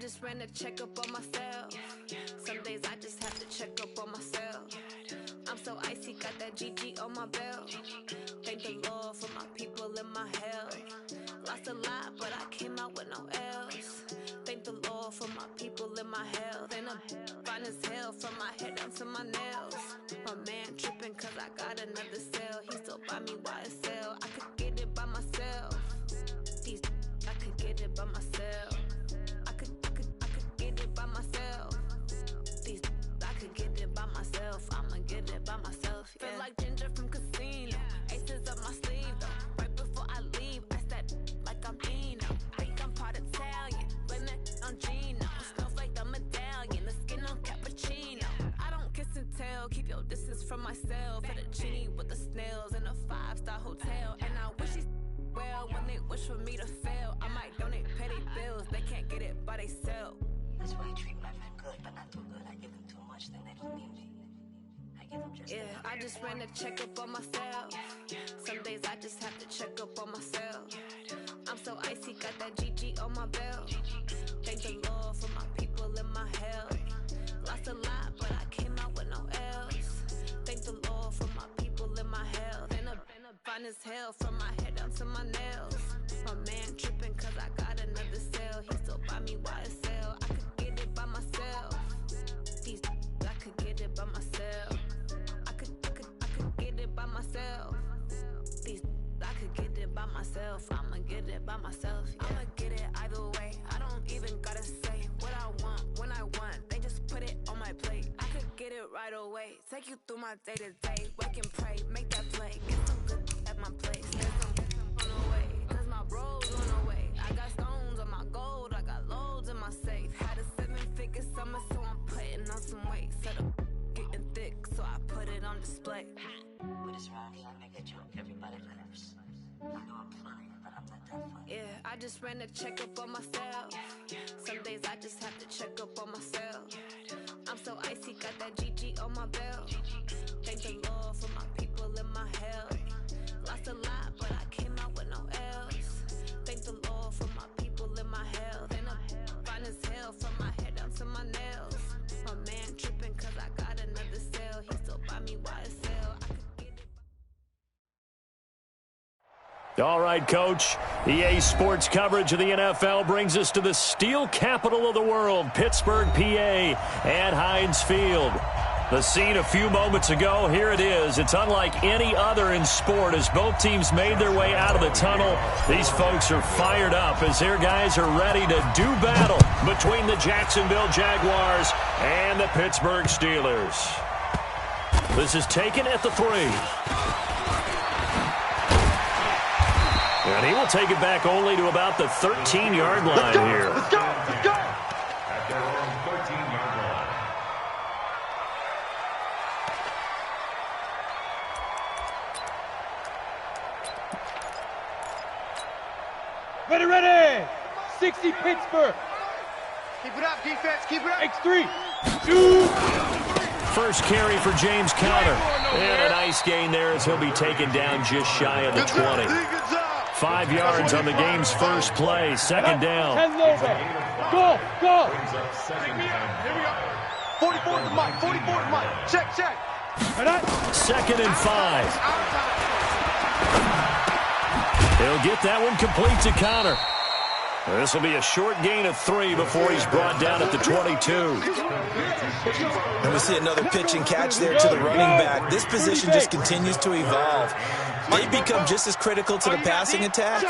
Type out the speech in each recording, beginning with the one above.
just ran a checkup on myself. Some days I just have to check up on myself. I'm so icy, got that GG on my belt. Thank the Lord for my people in my health. Lost a lot, but I came out with no L's. Thank the Lord for my people in my health. And I'm fine as hell from my head down to my nails. My man tripping cause I got another cell. He still buy me YSL. I could get it by myself. I could get it by myself. I could get it by myself. I could get it by myself. I'ma get it by myself. Yeah. Feel like Ginger from Casino. Aces up my sleeve though. Right before I leave, I said like I'm Dino. Think I'm part Italian. Blame it on Gino. Smells like the medallion. The skin on cappuccino. I don't kiss and tell. Keep your distance from myself. Fettuccine with the snails in a 5-star hotel. And I wish he's well when they wish for me to fail. I might donate petty bills. They can't get it by themselves. That's why I treat my men good, but not too good. I give them too much, then they don't need me. I give them just enough. I just ran a checkup on myself. Some days I just have to check up on myself. I'm so icy, got that GG on my belt. Thank the Lord for my people in my health. Lost a lot, but I came out with no L's. Thank the Lord for my people in my health. And I'm fine as hell from my head down to my nails. My man tripping cause I got another cell. He still buy me YSL. I could get it by myself. I could get it by myself. I could get it by myself. I could get it by myself. I'ma get it by myself. Yeah. I'ma get it either way. I don't even gotta say what I want when I want. They just put it on my plate. I could get it right away. Take you through my day to day. Wake and pray, make that play. Get some good at my place. Get some on the way. Cause my bros on the way. I got stones on my gold. I got loads in my safe. Had a 7-figure summer, so I'm putting on some weight. Set up getting thick, so I put it on display. With this round here, I make a joke. Everybody laughs. I know I'm funny, but I'm not that funny. Yeah, I just ran a checkup on myself. Some days I just have to check up on myself. I'm so icy, got that GG on my belt. Thank the Lord for my people in my health. Lost a lot, but I came out with no L's. Thank the Lord for my people in my health. And I'm fine as hell from my head down to my nails. My man tripping cause I got another cell. He still buy me YSL. I could get it. All right, Coach. EA Sports coverage of the NFL brings us to the steel capital of the world, Pittsburgh, PA, at Heinz Field. The scene a few moments ago, here it is. It's unlike any other in sport as both teams made their way out of the tunnel. These folks are fired up as their guys are ready to do battle between the Jacksonville Jaguars and the Pittsburgh Steelers. This is taken at the 3. And he will take it back only to about the 13-yard line here. Let's go! Let's go! At their own 13-yard line. Ready, ready! 60 Pittsburgh. Keep it up, defense. Keep it up. X3. 2. First carry for James Conner. And a nice gain there as he'll be taken down just shy of the 20. 5 yards on the game's first play. Second down. 10 low. Go, go. Here we go. 44 to Mike. 44 to Mike. Check, check. Second and 5. He'll get that one complete to Conner. This will be a short gain of 3 before he's brought down at the 22. And we see another pitch and catch there to the running back. This position just continues to evolve. They become just as critical to the passing attack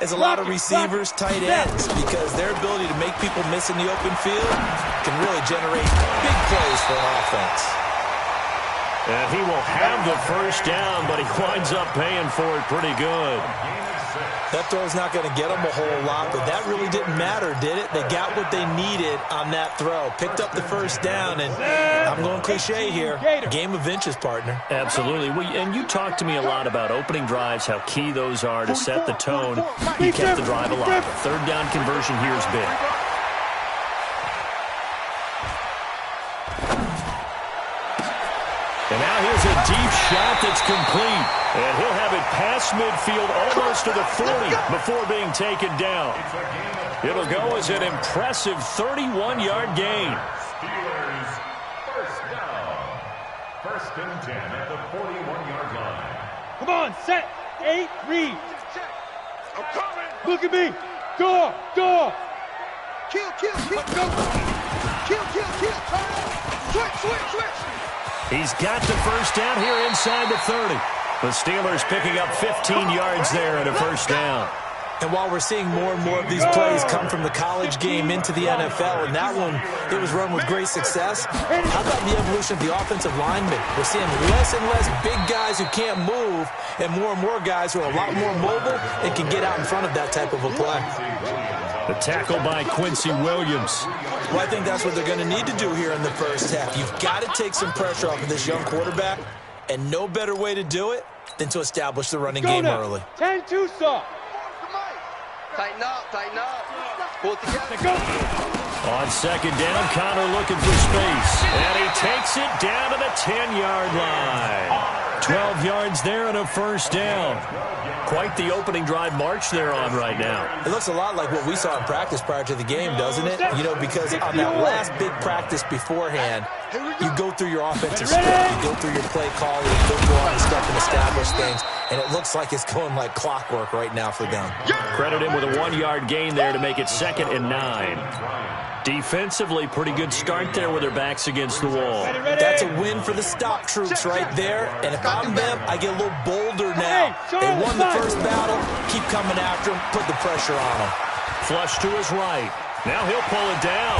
as a lot of receivers, tight ends, because their ability to make people miss in the open field can really generate big plays for an offense. And he will have the first down, but he winds up paying for it pretty good. That throw's not going to get them a whole lot, but that really didn't matter, did it? They got what they needed on that throw. Picked up the first down, and I'm going cliche here. Game of inches, partner. Absolutely. And you talked to me a lot about opening drives, how key those are to set the tone. He kept the drive alive. Third down conversion here is big. And now here's a deep shot that's complete. And he'll have it past midfield almost to the 40 before being taken down. It'll go as an impressive 31-yard gain. Steelers first down. First and 10 at the 41-yard line. Come on, set, 8, read. I'm coming. Look at me. Go. Kill. Go. Kill. Switch. He's got the first down here inside the 30. The Steelers picking up 15 yards there and a first down. And while we're seeing more and more of these plays come from the college game into the NFL, and that one, it was run with great success, how about the evolution of the offensive linemen? We're seeing less and less big guys who can't move, and more guys who are a lot more mobile and can get out in front of that type of a play. The tackle by Quincy Williams. Well, I think that's what they're going to need to do here in the first half. You've got to take some pressure off of this young quarterback, and no better way to do it than to establish the running game early. 10-2 stop. Tighten up. Pull it together. Go. On second down, Connor looking for space. And he takes it down to the 10-yard line. 12 yards there and a first down. Quite the opening drive march they're on right now. It looks a lot like what we saw in practice prior to the game, doesn't it? You know, because on that last big practice beforehand, you go through your offensive script, you go through your play calling, you go through all the stuff and establish things, and it looks like it's going like clockwork right now for them. Credit him with a 1-yard gain there to make it 2nd and 9. Defensively, pretty good start there with their backs against the wall. That's a win for the stop troops right there. And if I'm them, I get a little bolder now. They won the first battle. Keep coming after them. Put the pressure on them. Flush to his right. Now he'll pull it down.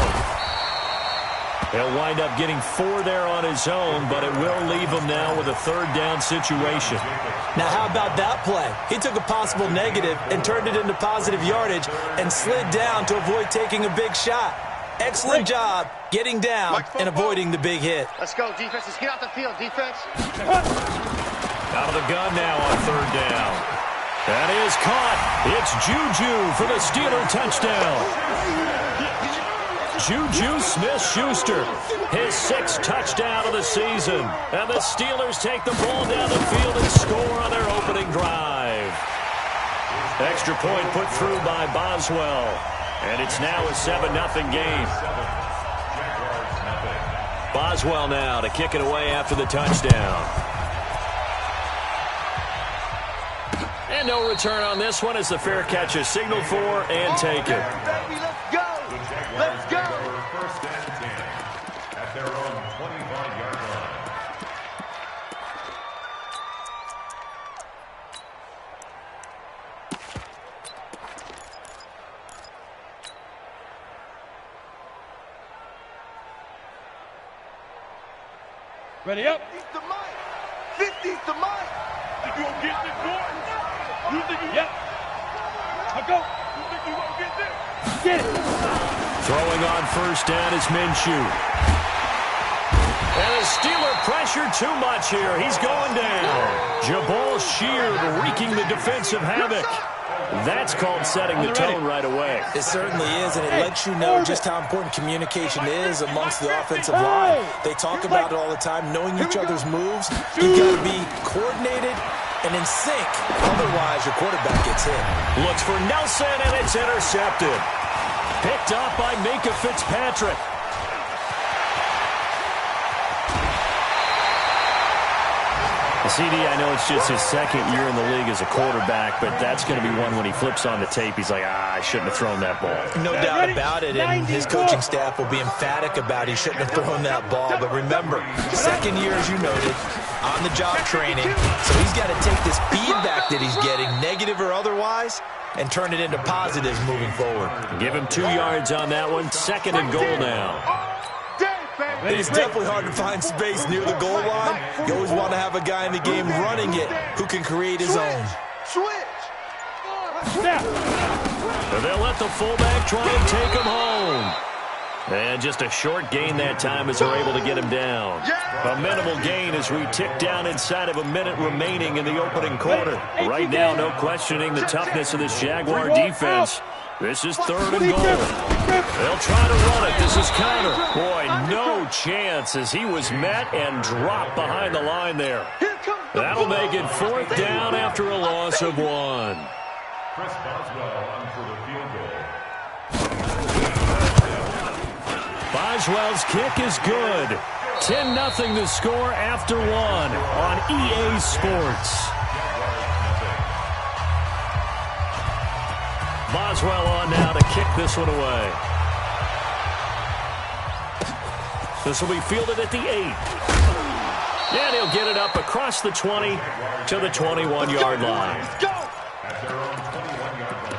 He'll wind up getting 4 there on his own, but it will leave him now with a 3rd down situation. Now, how about that play? He took a possible negative and turned it into positive yardage and slid down to avoid taking a big shot. Excellent job getting down and avoiding the big hit. Let's go, defense. Let's get out the field, defense. Out of the gun now on 3rd down. That is caught. It's Juju for the Steeler touchdown. Juju Smith-Schuster, his 6th touchdown of the season. And the Steelers take the ball down the field and score on their opening drive. Extra point put through by Boswell. And it's now a 7-0 game. Boswell now to kick it away after the touchdown. And no return on this one as the fair catch is signaled for and taken. Let's go. First and 10 at their own 25-yard line. Ready up. 50's the mic. 50's the mic. Think you gonna get this, boy? You think you? Yep. I'll go. You think you gonna get this? Get it. Throwing on first down is Minshew. And the Steeler pressure too much here. He's going down. Jabal Sheard wreaking the defensive havoc. That's called setting the tone right away. It certainly is, and it lets you know just how important communication is amongst the offensive line. They talk about it all the time, knowing each other's moves. You've got to be coordinated and in sync. Otherwise, your quarterback gets hit. Looks for Nelson, and it's intercepted. Picked off by Minkah Fitzpatrick. CD, I know it's just his 2nd year in the league as a quarterback, but that's going to be one when he flips on the tape, he's like, I shouldn't have thrown that ball. No doubt about it, and his coaching staff will be emphatic about he shouldn't have thrown that ball. But remember, 2nd year, as you noted, on-the-job training, so he's got to take this feedback that he's getting, negative or otherwise, and turn it into positives moving forward. Give him 2 yards on that one, 2nd and goal now. It is definitely hard to find space near the goal line. You always want to have a guy in the game running it who can create his own. But they'll let the fullback try and take him home. And just a short gain that time as they're able to get him down. A minimal gain as we tick down inside of a minute remaining in the opening quarter. Right now, no questioning the toughness of this Jaguar defense. This is 3rd and goal. They'll try to run it. This is counter. Boy, no chance as he was met and dropped behind the line there. That'll make it 4th down after a loss of 1. Chris Boswell on for the field goal. Boswell's kick is good. 10-0 the score after 1 on EA Sports. Boswell on now to kick this one away. This will be fielded at the 8. And he'll get it up across the 20 to the 21-yard line. At their own 21-yard line.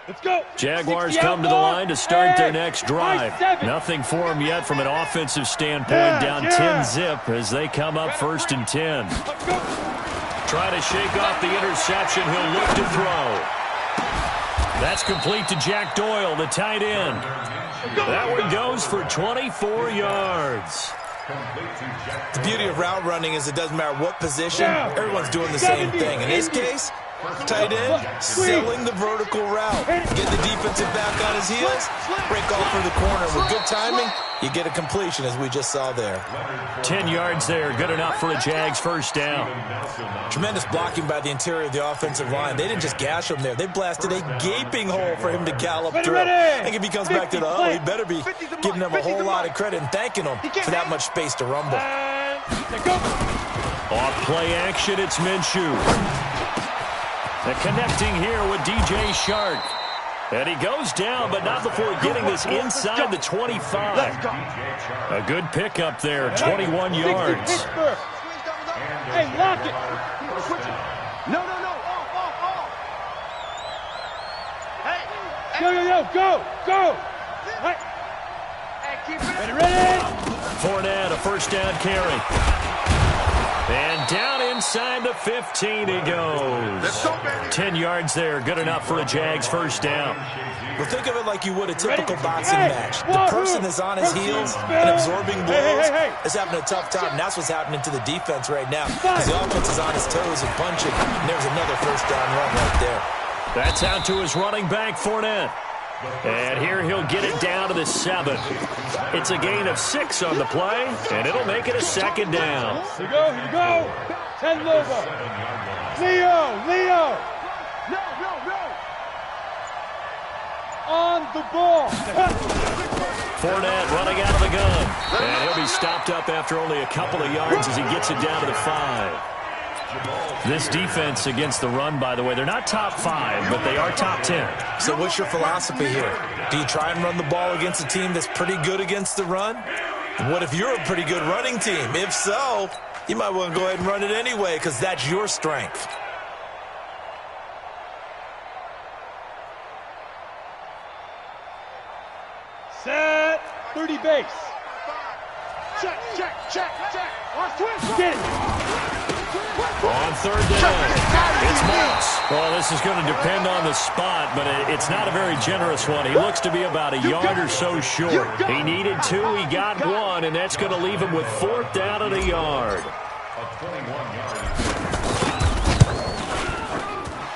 Let's go. Jaguars come to the line to start their next drive. Nothing for them yet from an offensive standpoint. Down 10-zip as they come up 1st and 10. Trying to shake off the interception. He'll look to throw. That's complete to Jack Doyle, the tight end. That one goes for 24 yards. The beauty of route running is it doesn't matter what position, everyone's doing the same thing. In this case, tight end, selling the vertical route. Get the defensive back on his heels, break off for the corner. With good timing, you get a completion, as we just saw there. 10 yards there, good enough for a Jags 1st down. Tremendous blocking by the interior of the offensive line. They didn't just gash him there. They blasted a gaping hole for him to gallop through. I think if he comes back to the huddle, he better be giving them a whole lot of credit and thanking them for that much space to rumble. Off play action, it's Minshew. The connecting here with DJ Shark. And he goes down, but not before getting this inside the 25. A good pickup there, 21 yards. Hey, lock it. No. Off. Hey. Go. Right. Ready. Fournette, a 1st down carry. And down inside the 15 he goes. 10 yards there, good enough for a Jags 1st down. Well, think of it like you would a typical boxing match. The person that's on his heels and absorbing blows is having a tough time, and that's what's happening to the defense right now. Because the offense is on his toes and punching, and there's another 1st down run right there. That's out to his running back, Fournette. And here he'll get it down to the 7. It's a gain of 6 on the play, and it'll make it a 2nd down. Here you go. 10 logo. Leo. No. On the ball. Fournette running out of the gun. And he'll be stopped up after only a couple of yards as he gets it down to the 5. This defense against the run, by the way, they're not top 5, but they are top 10. So what's your philosophy here? Do you try and run the ball against a team that's pretty good against the run? What if you're a pretty good running team? If so, you might want to go ahead and run it anyway because that's your strength. Set. 30 base. Check. Watch twist. Get it. On 3rd down, it's Moss. Well, this is going to depend on the spot, but it's not a very generous one. He looks to be about a yard or so short. He needed 2, he got 1, and that's going to leave him with 4th down and a yard.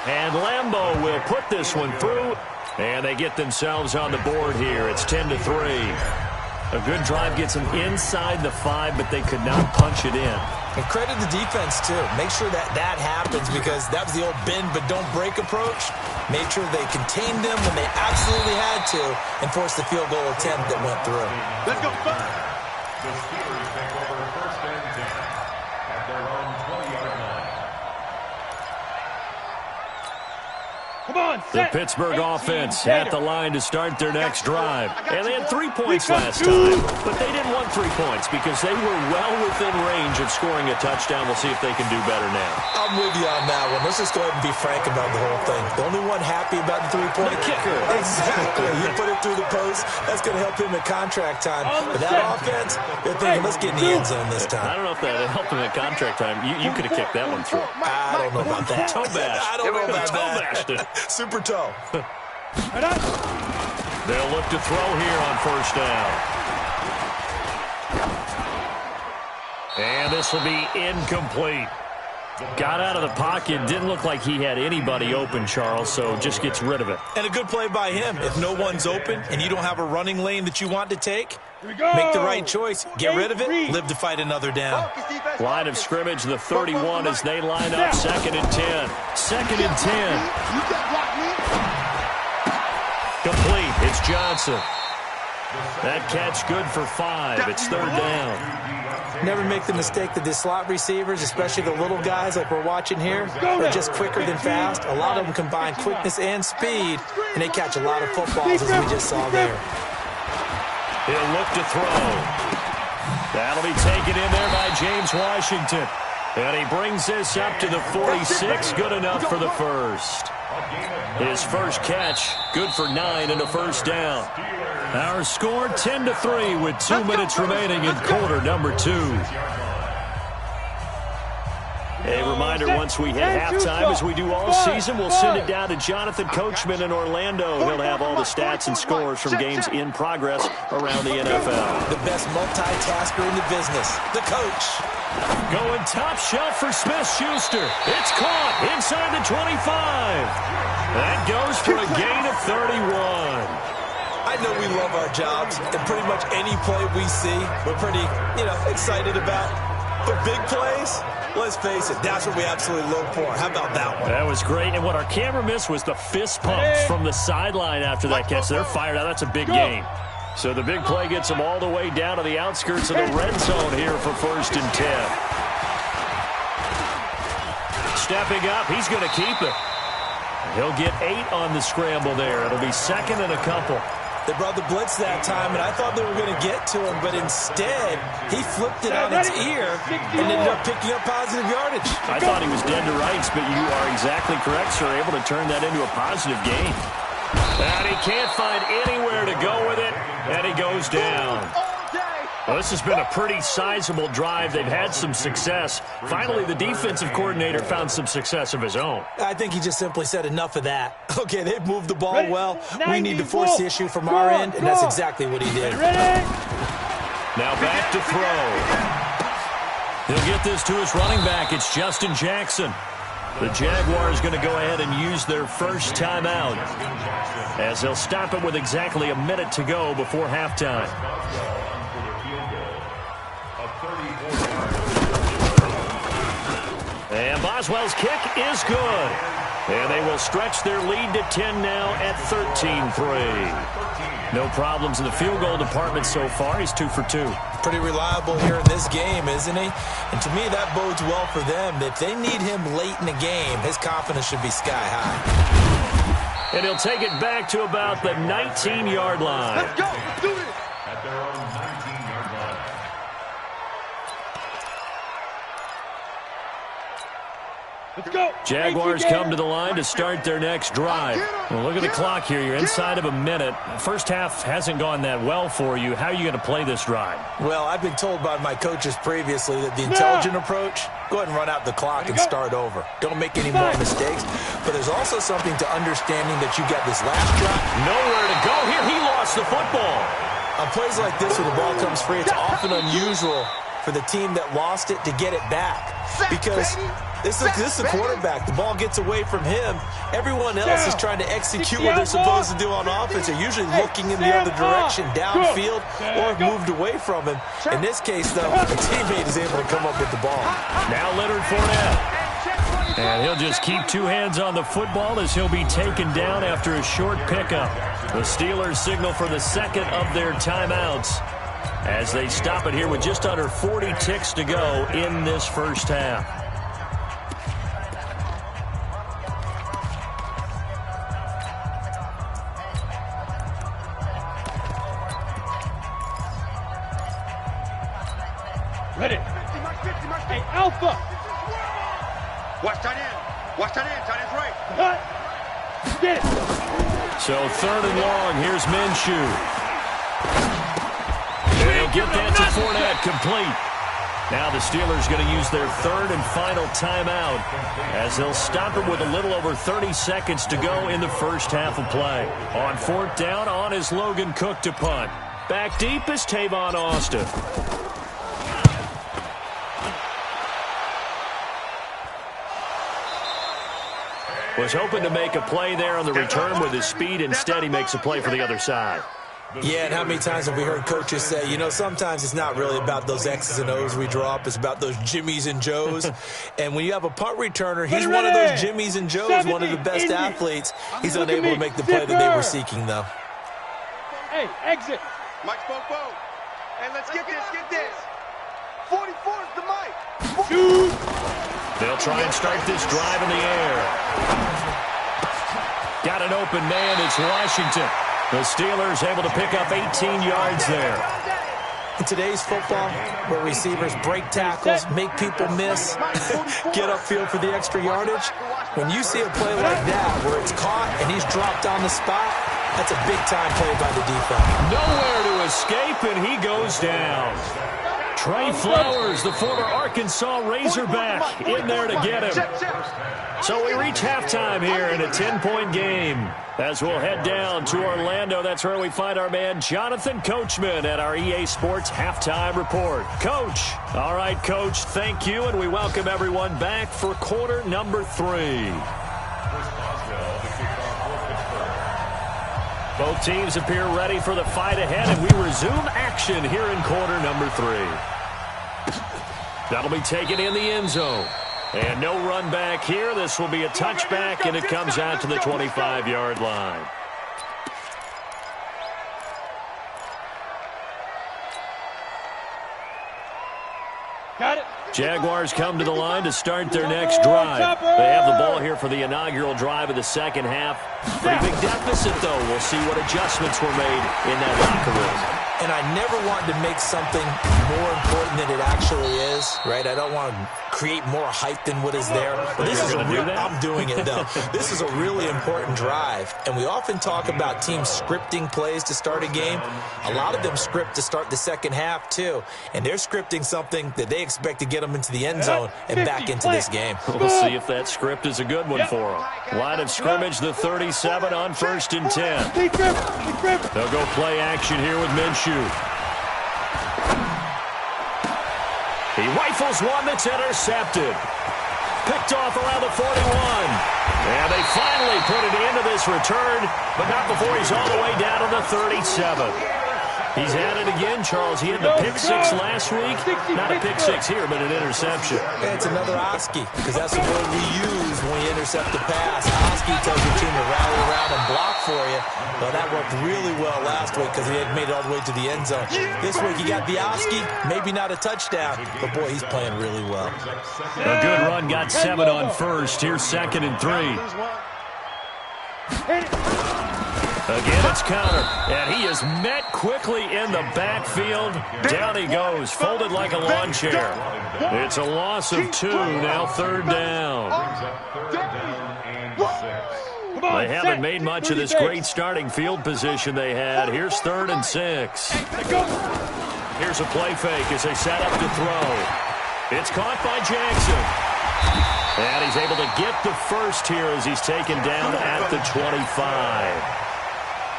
And Lambeau will put this one through, and they get themselves on the board here. It's 10-3. A good drive gets them inside the 5, but they could not punch it in. And credit the defense, too. Make sure that happens because that was the old bend but don't break approach. Made sure they contained them when they absolutely had to and forced the field goal attempt that went through. Let's go. The Steelers take over 1st and 10 at their own 20-yard line. Come on, The set. Pittsburgh offense at the line to start their next drive. And they had 3 points last time, but they didn't want 3 points because they were well within range of scoring a touchdown. We'll see if they can do better now. I'm with you on that one. Let's just go ahead and be frank about the whole thing. The only one happy about the 3-point kicker. Exactly. You put it through the post. That's going to help him at contract time. But that offense, they're thinking, let's get in the end zone this time. I don't know if that helped him at contract time. You could have kicked that one through. I don't know about that. Toe bash. I don't know about bashed it. that. Super toe. They'll look to throw here on 1st down. And this will be incomplete. Got out of the pocket. Didn't look like he had anybody open, Charles, so just gets rid of it. And a good play by him. If no one's open and you don't have a running lane that you want to take, make the right choice. Get rid of it. Live to fight another down. Line of scrimmage, the 31 as they line up. 2nd and 10. 2nd and 10. Complete. It's Johnson. That catch good for 5. It's 3rd down. Never make the mistake that the slot receivers, especially the little guys like we're watching here, are just quicker than fast. A lot of them combine quickness and speed, and they catch a lot of footballs, as we just saw there. He'll look to throw. That'll be taken in there by James Washington. And he brings this up to the 46. Good enough for the first. His first catch, good for 9 and a first down. Our score 10-3 with 2 minutes remaining in quarter number 2. A reminder, once we hit halftime, as we do all season, we'll send it down to Jonathan Coachman in Orlando. He'll have all the stats and scores from games in progress around the NFL. The best multitasker in the business, the coach. Going top shelf for Smith-Schuster. It's caught inside the 25. That goes for a gain of 31. I know we love our jobs, and pretty much any play we see, we're pretty, excited about. But big plays, let's face it, that's what we absolutely look for. How about that one? That was great, and what our camera missed was the fist pumps from the sideline after that catch. They're fired out. That's a big game. So the big play gets them all the way down to the outskirts of the red zone here for 1st and 10. Stepping up, he's going to keep it. He'll get 8 on the scramble there. It'll be 2nd and a couple. They brought the blitz that time, and I thought they were going to get to him, but instead, he flipped it on its ear and ended up picking up positive yardage. I thought he was dead to rights, but you are exactly correct, sir. Able to turn that into a positive gain. And he can't find anywhere to go with it, and he goes down. Well, this has been a pretty sizable drive. They've had some success. Finally, the defensive coordinator found some success of his own. I think he just simply said enough of that. Okay, they've moved the ball well. We need to force the issue from our end, and that's exactly what he did. Now back to throw. He'll get this to his running back. It's Justin Jackson. The Jaguars going to go ahead and use their first timeout, as they'll stop it with exactly a minute to go before halftime. And Boswell's kick is good. And they will stretch their lead to 10 now at 13-3. No problems in the field goal department so far. He's 2 for 2. Pretty reliable here in this game, isn't he? And to me, that bodes well for them. If they need him late in the game, his confidence should be sky high. And he'll take it back to about the 19-yard line. Let's go. Let's do it. At their own 19-yard line. Let's go. Jaguars come to the line to start their next drive. Well, look at the clock here. You're inside of a minute. First half hasn't gone that well for you. How are you going to play this drive? Well, I've been told by my coaches previously that the intelligent approach, go ahead and run out the clock and start over. Don't make any more mistakes. But there's also something to understanding that you got this last drive. Nowhere to go here. He lost the football. On plays like this where the ball comes free, it's often unusual for the team that lost it to get it back. Because this is the quarterback. The ball gets away from him. Everyone else is trying to execute what they're supposed to do on offense. They're usually looking in the other direction, downfield, or have moved away from him. In this case, though, the teammate is able to come up with the ball. Now Leonard Fournette. And he'll just keep 2 hands on the football as he'll be taken down after a short pickup. The Steelers signal for the second of their timeouts as they stop it here with just under 40 ticks to go in this first half. Ready. Hey, Alpha. Watch tight end. Watch tight end. Tight end's right. Cut. Get it. So 3rd and long. Here's Minshew. They'll get that to Fournette, complete. Now the Steelers going to use their 3rd and final timeout as they'll stop it with a little over 30 seconds to go in the first half of play. On 4th down, on is Logan Cook to punt. Back deep is Tavon Austin. Was hoping to make a play there on the return with his speed. Instead, he makes a play for the other side. Yeah, and how many times have we heard coaches say, you know, sometimes it's not really about those X's and O's we draw up. It's about those Jimmies and Joes. And when you have a punt returner, he's one of those Jimmies and Joes, one of the best athletes. He's unable to make the play that they were seeking, though. Hey, exit. Mike spoke. Hey, let's get this. 44's the mic. Shoot. They'll try and start this drive in the air. Got an open man. It's Washington. The Steelers able to pick up 18 yards there. In today's football, where receivers break tackles, make people miss, get upfield for the extra yardage, when you see a play like that where it's caught and he's dropped on the spot, that's a big-time play by the defense. Nowhere to escape, and he goes down. Trey Flowers, the former Arkansas Razorback, in there to get him. So we reach halftime here in a 10-point game. As we'll head down to Orlando, that's where we find our man Jonathan Coachman at our EA Sports Halftime Report. Coach. All right, Coach, thank you, and we welcome everyone back for quarter number 3. Both teams appear ready for the fight ahead, and we resume action here in quarter number 3. That'll be taken in the end zone. And no run back here. This will be a touchback, and it comes out to the 25-yard line. Got it. Jaguars come to the line to start their next drive. They have the ball here for the inaugural drive of the second half. Pretty big deficit, though. We'll see what adjustments were made in that locker room. And I never wanted to make something more important than it actually is, right? I don't want to create more hype than what is there. But this is I'm doing it, though. This is a really important drive. And we often talk about teams scripting plays to start a game. A lot of them script to start the second half, too. And they're scripting something that they expect to get them into the end zone and back into this game. We'll see if that script is a good one for them. Line of scrimmage, the 37 on 1st and 10. They'll go play action here with Minshew. He rifles one that's intercepted. Picked off around the 41. And they finally put it into this return, but not before he's all the way down to the 37. He's at it again, Charles. He had the pick 6 last week. Not a pick 6 here, but an interception. And it's another Oski, because that's the word we use when we intercept the pass. Oski tells your team to rally around and block for you. Well, that worked really well last week because he had made it all the way to the end zone. This week he got the Oski, maybe not a touchdown, but boy, he's playing really well. A good run, got 7 on 1st. Here's 2nd and 3. Again, it's Connor, and he is met quickly in the backfield. Down he goes, folded like a lawn chair. It's a loss of 2, now 3rd down. They haven't made much of this great starting field position they had. Here's 3rd and 6. Here's a play fake as they set up to throw. It's caught by Jackson. And he's able to get the first here as he's taken down at the 25.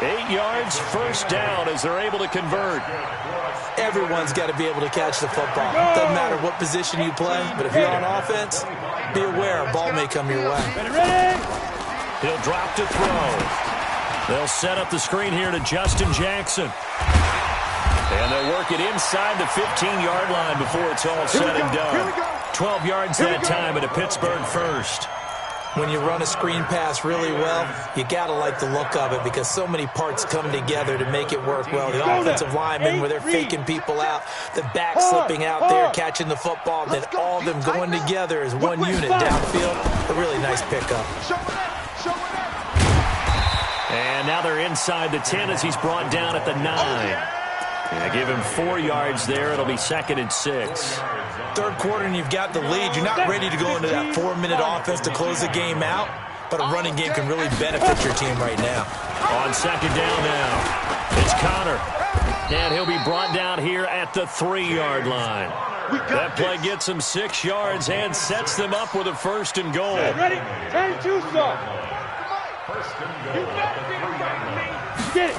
8 yards, 1st down as they're able to convert. Everyone's got to be able to catch the football. Doesn't matter what position you play, but if you're on offense, be aware a ball may come your way. He'll drop to throw. They'll set up the screen here to Justin Jackson. And they'll work it inside the 15-yard line before it's all said and done. 12 yards that time at a Pittsburgh first. When you run a screen pass really well, you got to like the look of it because so many parts come together to make it work well. The offensive linemen where they're faking people out, the back slipping out there, catching the football, then all of them going together as one unit downfield. A really nice pickup. And now they're inside the 10 as he's brought down at the 9. And give him 4 yards there. It'll be 2nd and 6. Third quarter and you've got the lead. You're not ready to go into that 4-minute offense to close the game out, but a running game can really benefit your team right now. On 2nd down now, it's Connor. And he'll be brought down here at the 3-yard line. That play gets him 6 yards and sets them up with a 1st and goal. Ready? 10-2 start. You got it. Get it.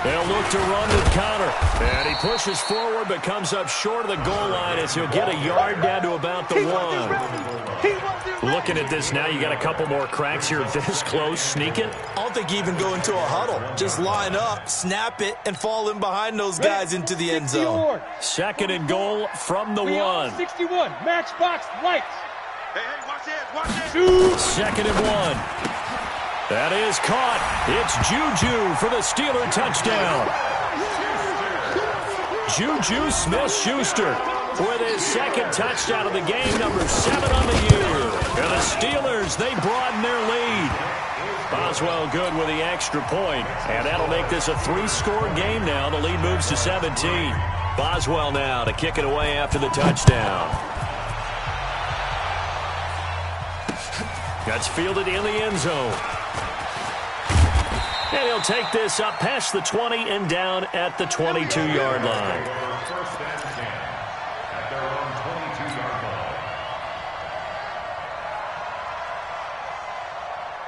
They'll look to run with Connor. And he pushes forward but comes up short of the goal line as he'll get a yard down to about the 1. Looking at this now, you got a couple more cracks here this close. Sneak it? I don't think you even go into a huddle. Just line up, snap it, and fall in behind those guys into the end zone. 2nd and goal from the 1. 61, matchbox lights. Hey, watch this. 2nd and 1. That is caught. It's Juju for the Steeler touchdown. Juju Smith-Schuster with his 2nd touchdown of the game, number 7 on the year. And the Steelers, they broaden their lead. Boswell good with the extra point, and that'll make this a 3-score game now. The lead moves to 17. Boswell now to kick it away after the touchdown. That's fielded in the end zone. And he'll take this up past the 20 and down at the 22-yard line. First and 10 at their own 22-yard line.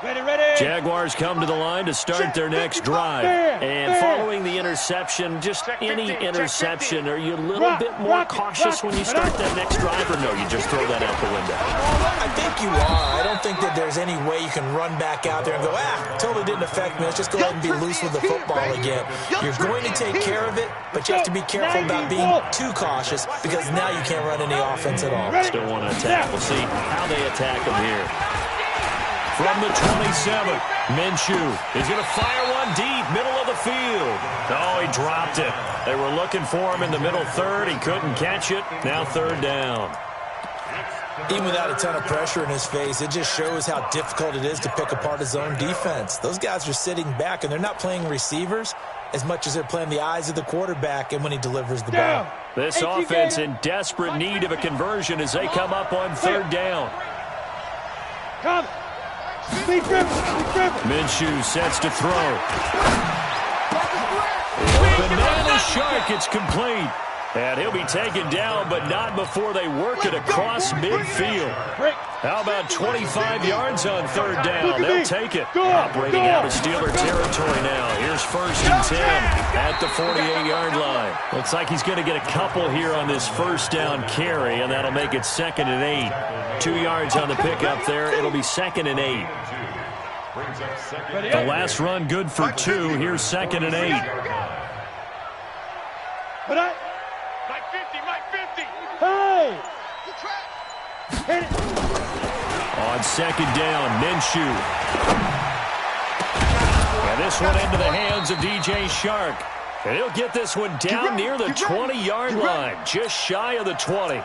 Ready. Jaguars come to the line to start their next drive. And following the interception, just any interception, are you a little bit more cautious when you start that next drive, or no, you just throw that out the window? I think you are. I don't think that there's any way you can run back out there and go, totally didn't affect me. Let's just go ahead and be loose with the football again. You're going to take care of it, but you have to be careful about being too cautious because now you can't run any offense at all. Still want to attack. We'll see how they attack them here. From the 27, Minshew is going to fire one deep, middle of the field. Oh, he dropped it. They were looking for him in the middle third. He couldn't catch it. Now 3rd down. Even without a ton of pressure in his face, it just shows how difficult it is to pick apart his own defense. Those guys are sitting back, and they're not playing receivers as much as they're playing the eyes of the quarterback and when he delivers the ball. This offense in desperate need of a conversion as they come up on 3rd down. Come. Minshew sets to throw. Banana Shark, it's complete. And he'll be taken down, but not before they work it across midfield. How about 25 yards on 3rd down? They'll take it. Operating out of Steeler territory now. Here's 1st and 10 at the 48-yard line. Looks like he's going to get a couple here on this 1st down carry, and that'll make it 2nd and 8. 2 yards on the pickup there. It'll be 2nd and 8. The last run good for 2. Here's 2nd and 8. Hey! Hit it. On 2nd down, Minshew. And this one into the hands of DJ Shark. And he'll get this one down near the 20-yard line, just shy of the 20.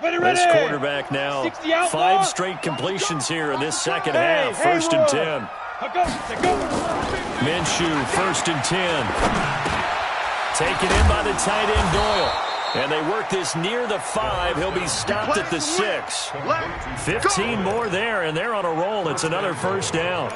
This quarterback now, 5 straight completions here in this 2nd half. 1st and 10. Minshew, 1st and 10. Taken in by the tight end Doyle. And they work this near the 5. He'll be stopped at the 6. 15 more there, and they're on a roll. It's another 1st down.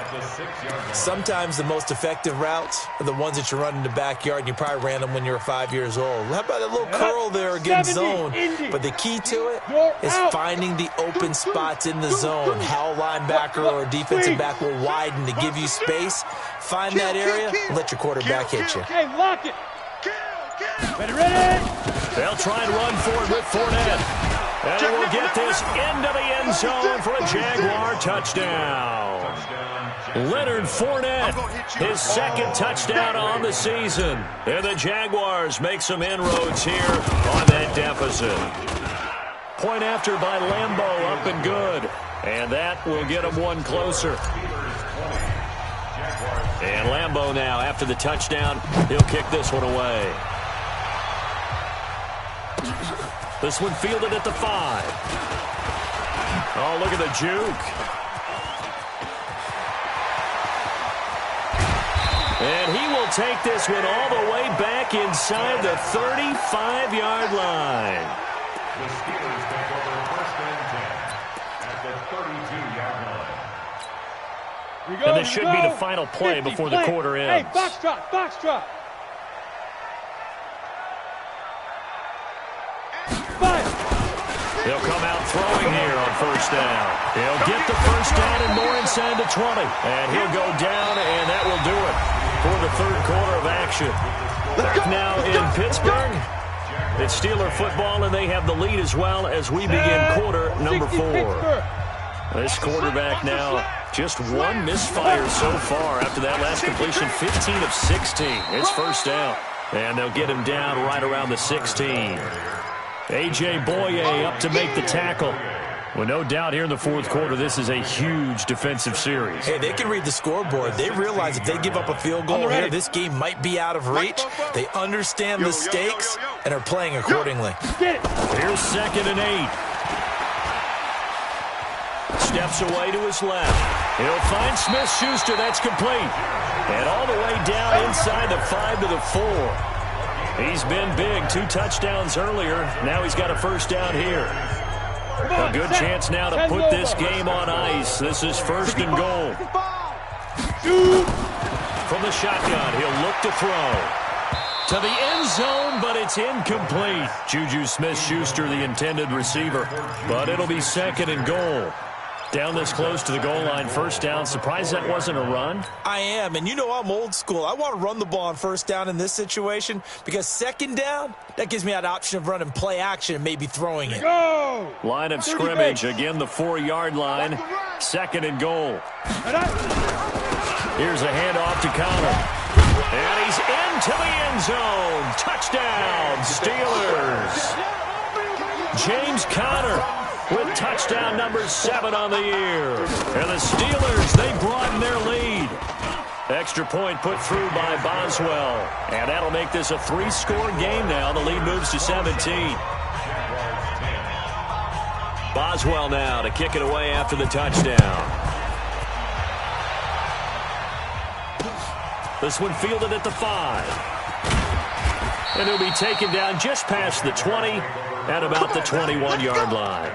Sometimes the most effective routes are the ones that you run in the backyard, and you probably ran them when you were 5 years old. How about a little curl there against zone? But the key to it is finding the open spots in the zone. How a linebacker or a defensive back will widen to give you space. Find that area and let your quarterback hit you. Okay, lock it. Ready. They'll try and run for it with Fournette. And he will get this into the end zone for a Jaguar touchdown. Leonard Fournette, his 2nd touchdown on the season. And the Jaguars make some inroads here on that deficit. Point after by Lambeau, up and good. And that will get them one closer. And Lambeau now, after the touchdown, he'll kick this one away. This one fielded at the 5. Oh, look at the juke. And he will take this one all the way back inside the 35-yard line. The Steelers take over 1st and 10 at the 32-yard line. And this should be the final play before the quarter ends. Hey, foxtrot. 5. He'll come out throwing here on first down. He'll get the first down and more inside the 20. And he'll go down, and that will do it for the third quarter of action. Back now in Pittsburgh. It's Steeler football, and they have the lead as well as we begin quarter number 4. This quarterback now just one misfire so far after that last completion, 15 of 16. It's first down, and they'll get him down right around the 16. A.J. Boye up to make the tackle. Well, no doubt here in the fourth quarter, this is a huge defensive series. Hey, they can read the scoreboard. They realize if they give up a field goal here, this game might be out of reach. They understand the stakes and are playing accordingly. Here's 2nd and 8. Steps away to his left. He'll find Smith-Schuster. That's complete. And all the way down inside the 5 to the 4. He's been big. 2 touchdowns earlier. Now he's got a first down here. A good chance now to put this game on ice. This is 1st and goal. From the shotgun, he'll look to throw. To the end zone, but it's incomplete. Juju Smith-Schuster, the intended receiver. But it'll be 2nd and goal. Down this close to the goal line, first down. Surprised that wasn't a run? I am, and you know I'm old school. I want to run the ball on first down in this situation because 2nd down, that gives me that option of running play action and maybe throwing it. Go! Line of scrimmage, again the 4-yard line. 2nd and goal. Here's a handoff to Connor. And he's into the end zone. Touchdown, Steelers. James Conner with touchdown number 7 on the year. And the Steelers, they broaden their lead. Extra point put through by Boswell. And that'll make this a 3-score game now. The lead moves to 17. Boswell now to kick it away after the touchdown. This one fielded at the 5. And he'll be taken down just past the 20 at about the 21-yard line.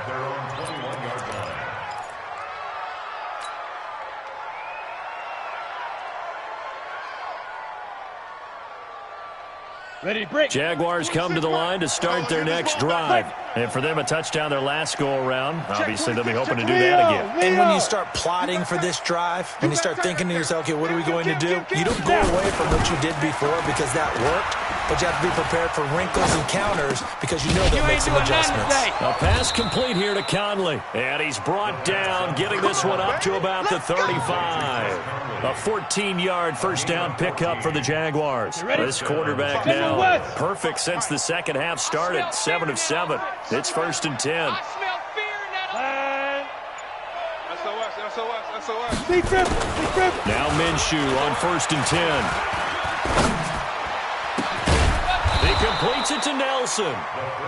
Ready, break. Jaguars come to the line to start their next drive. And for them, a touchdown their last go-around. Obviously, they'll be hoping to do that again. And when you start plotting for this drive, when you start thinking to yourself, okay, what are we going to do? You don't go away from what you did before because that worked. But you have to be prepared for wrinkles and counters because you know they'll make some adjustments. A pass complete here to Conley. And he's brought down, getting this one up to about the 35. A 14-yard first down pickup for the Jaguars. This quarterback now perfect since the second half started. 7 of 7. It's 1st and 10. Now Minshew on 1st and 10. He completes it to Nelson.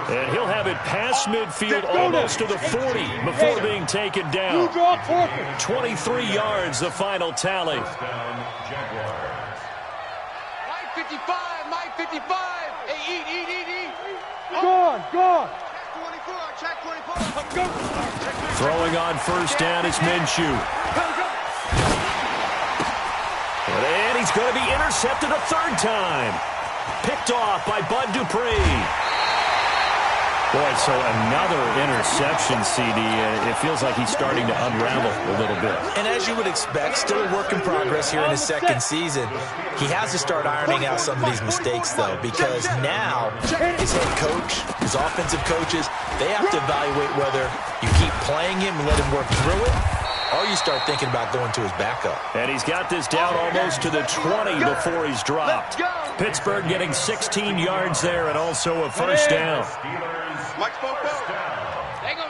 And he'll have it past midfield almost to the 40 before being taken down. 23 yards, the final tally. Mike 55, Mike 55. Hey, eat. Gone. Check 24. Throwing on first down is Minshew. And he's going to be intercepted a 3rd time. Picked off by Bud Dupree. Boy, so another interception, CD. It feels like he's starting to unravel a little bit. And as you would expect, still a work in progress here in his 2nd season. He has to start ironing out some of these mistakes, though, because now his head coach, his offensive coaches, they have to evaluate whether you keep playing him and let him work through it, or you start thinking about going to his backup. And he's got this down almost to the 20 before he's dropped. Pittsburgh getting 16 yards there and also a first down.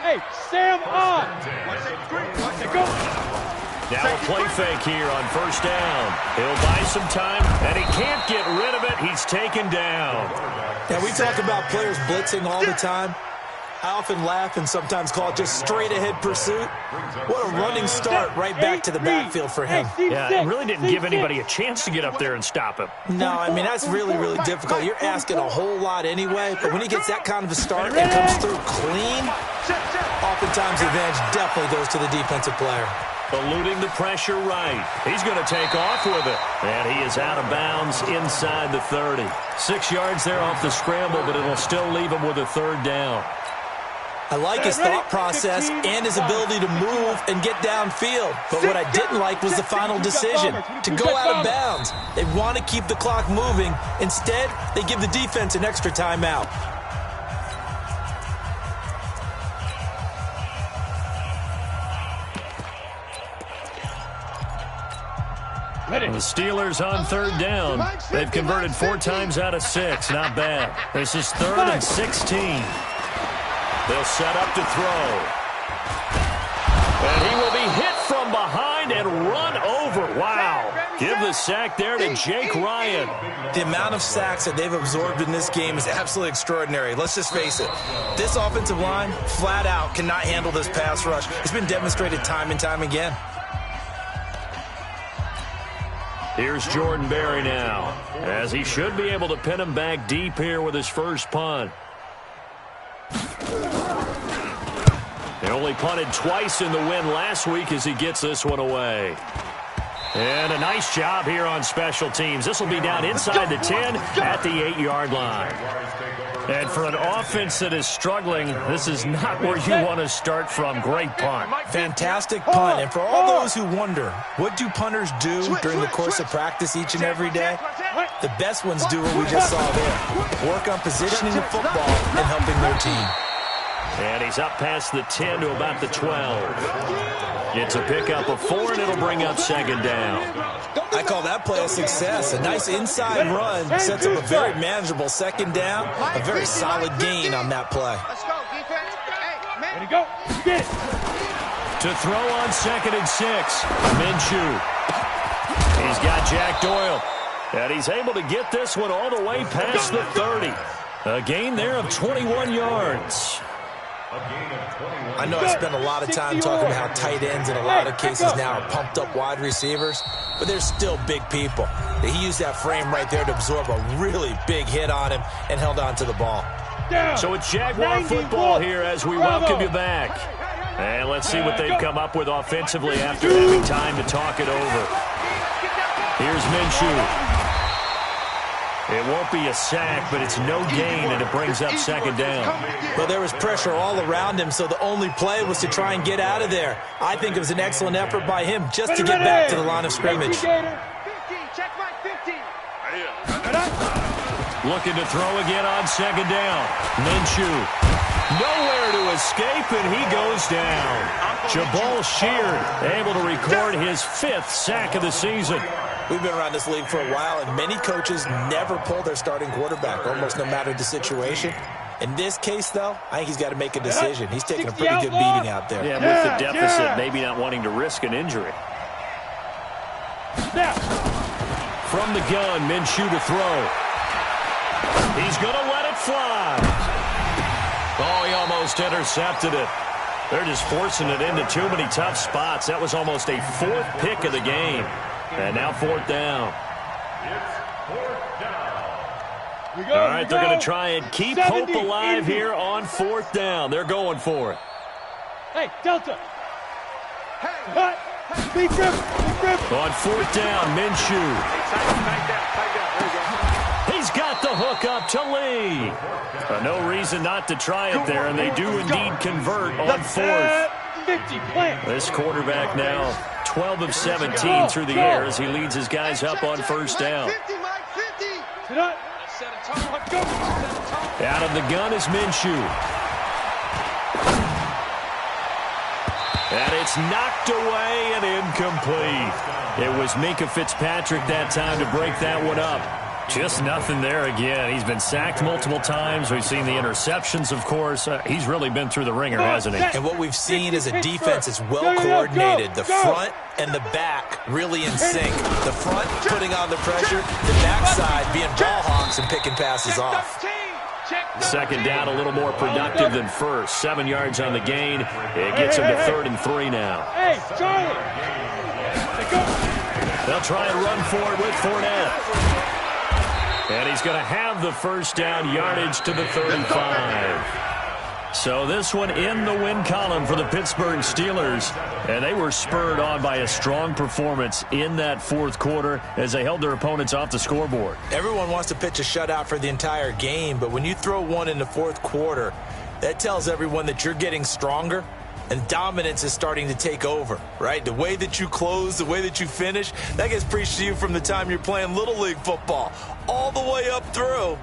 Hey, Sam on. Now a play fake here on first down. He'll buy some time, and he can't get rid of it. He's taken down. Now, we talk about players blitzing all the time. I often laugh and sometimes call it just straight-ahead pursuit. What a running start right back to the backfield for him. Yeah, it really didn't give anybody a chance to get up there and stop him. No, I mean, that's really, really difficult. You're asking a whole lot anyway, but when he gets that kind of a start and comes through clean, oftentimes the advantage definitely goes to the defensive player. Eluding the pressure right. He's going to take off with it. And he is out of bounds inside the 30. 6 yards there off the scramble, but it'll still leave him with a 3rd down. I like his thought process and his ability to move and get downfield. But what I didn't like was the final decision, to go out of bounds. They want to keep the clock moving. Instead, they give the defense an extra timeout. The Steelers on third down. They've converted 4 times out of 6. Not bad. This is 3rd and 16. They'll set up to throw. And he will be hit from behind and run over. Wow. Give the sack there to Jake Ryan. The amount of sacks that they've absorbed in this game is absolutely extraordinary. Let's just face it. This offensive line, flat out, cannot handle this pass rush. It's been demonstrated time and time again. Here's Jordan Berry now, as he should be able to pin him back deep here with his first punt. They only punted twice in the win last week as he gets this one away. And a nice job here on special teams. This will be down inside the 10 at the 8-yard line. And for an offense that is struggling, this is not where you want to start from. Great punt. Fantastic punt. And for all those who wonder, what do punters do during the course of practice each and every day? The best ones do what we just saw there. Work on positioning the football and helping their team. And he's up past the 10 to about the 12. It's a pickup of 4, and it'll bring up 2nd down. I call that play a success. A nice inside run sets up a very manageable 2nd down. A very solid gain on that play. Let's go, defense. Hey, man. Ready, go. Get it. To throw on 2nd and 6, Minshew. He's got Jack Doyle. And he's able to get this one all the way past the 30. A gain there of 21 yards. I know I spent a lot of time talking about how tight ends in a lot of cases now are pumped up wide receivers, but they're still big people. He used that frame right there to absorb a really big hit on him and held on to the ball. So it's Jaguar football here as we welcome you back. And let's see what they've come up with offensively after having time to talk it over. Here's Minshew. It won't be a sack, but it's no gain, and it brings up 2nd down. Well, there was pressure all around him, so the only play was to try and get out of there. I think it was an excellent effort by him just to get back to the line of scrimmage. 50, check my 50. Looking to throw again on 2nd down. Minshew. Nowhere to escape, and he goes down. Jabal Sheard able to record his 5th sack of the season. We've been around this league for a while, and many coaches never pull their starting quarterback, almost no matter the situation. In this case, though, I think he's got to make a decision. He's taking a pretty good beating out there. Yeah, with the deficit, maybe not wanting to risk an injury. From the gun, Minshew to throw. He's going to let it fly. Oh, he almost intercepted it. They're just forcing it into too many tough spots. That was almost a 4th pick of the game. And now 4th down. All right, they're going to try and keep hope alive here on 4th down. They're going for it. Hey, Delta. Cut. Big grip. On 4th down, Minshew. He's got the hook up to Lee. No reason not to try it there, and they do indeed convert on 4th. This quarterback now 12 of 17 through the air as he leads his guys up on 1st down. Out of the gun is Minshew. And it's knocked away and incomplete. It was Minkah Fitzpatrick that time to break that one up. Just nothing there again. He's been sacked multiple times. We've seen the interceptions, of course. He's really been through the ringer, hasn't he? And what we've seen is a defense that's well coordinated. The front and the back really in sync. The front putting on the pressure, the backside being ball hawks and picking passes off. 2nd down, a little more productive than 1st. 7 yards on the gain. It gets him to 3rd and 3 now. Hey, Charlie. They'll try and run for it with Fournette. And he's going to have the 1st down, yardage to the 35. So this one in the win column for the Pittsburgh Steelers. And they were spurred on by a strong performance in that 4th quarter as they held their opponents off the scoreboard. Everyone wants to pitch a shutout for the entire game, but when you throw one in the 4th quarter, that tells everyone that you're getting stronger and dominance is starting to take over, right? The way that you close, the way that you finish, that gets preached to you from the time you're playing Little League football all the way up through.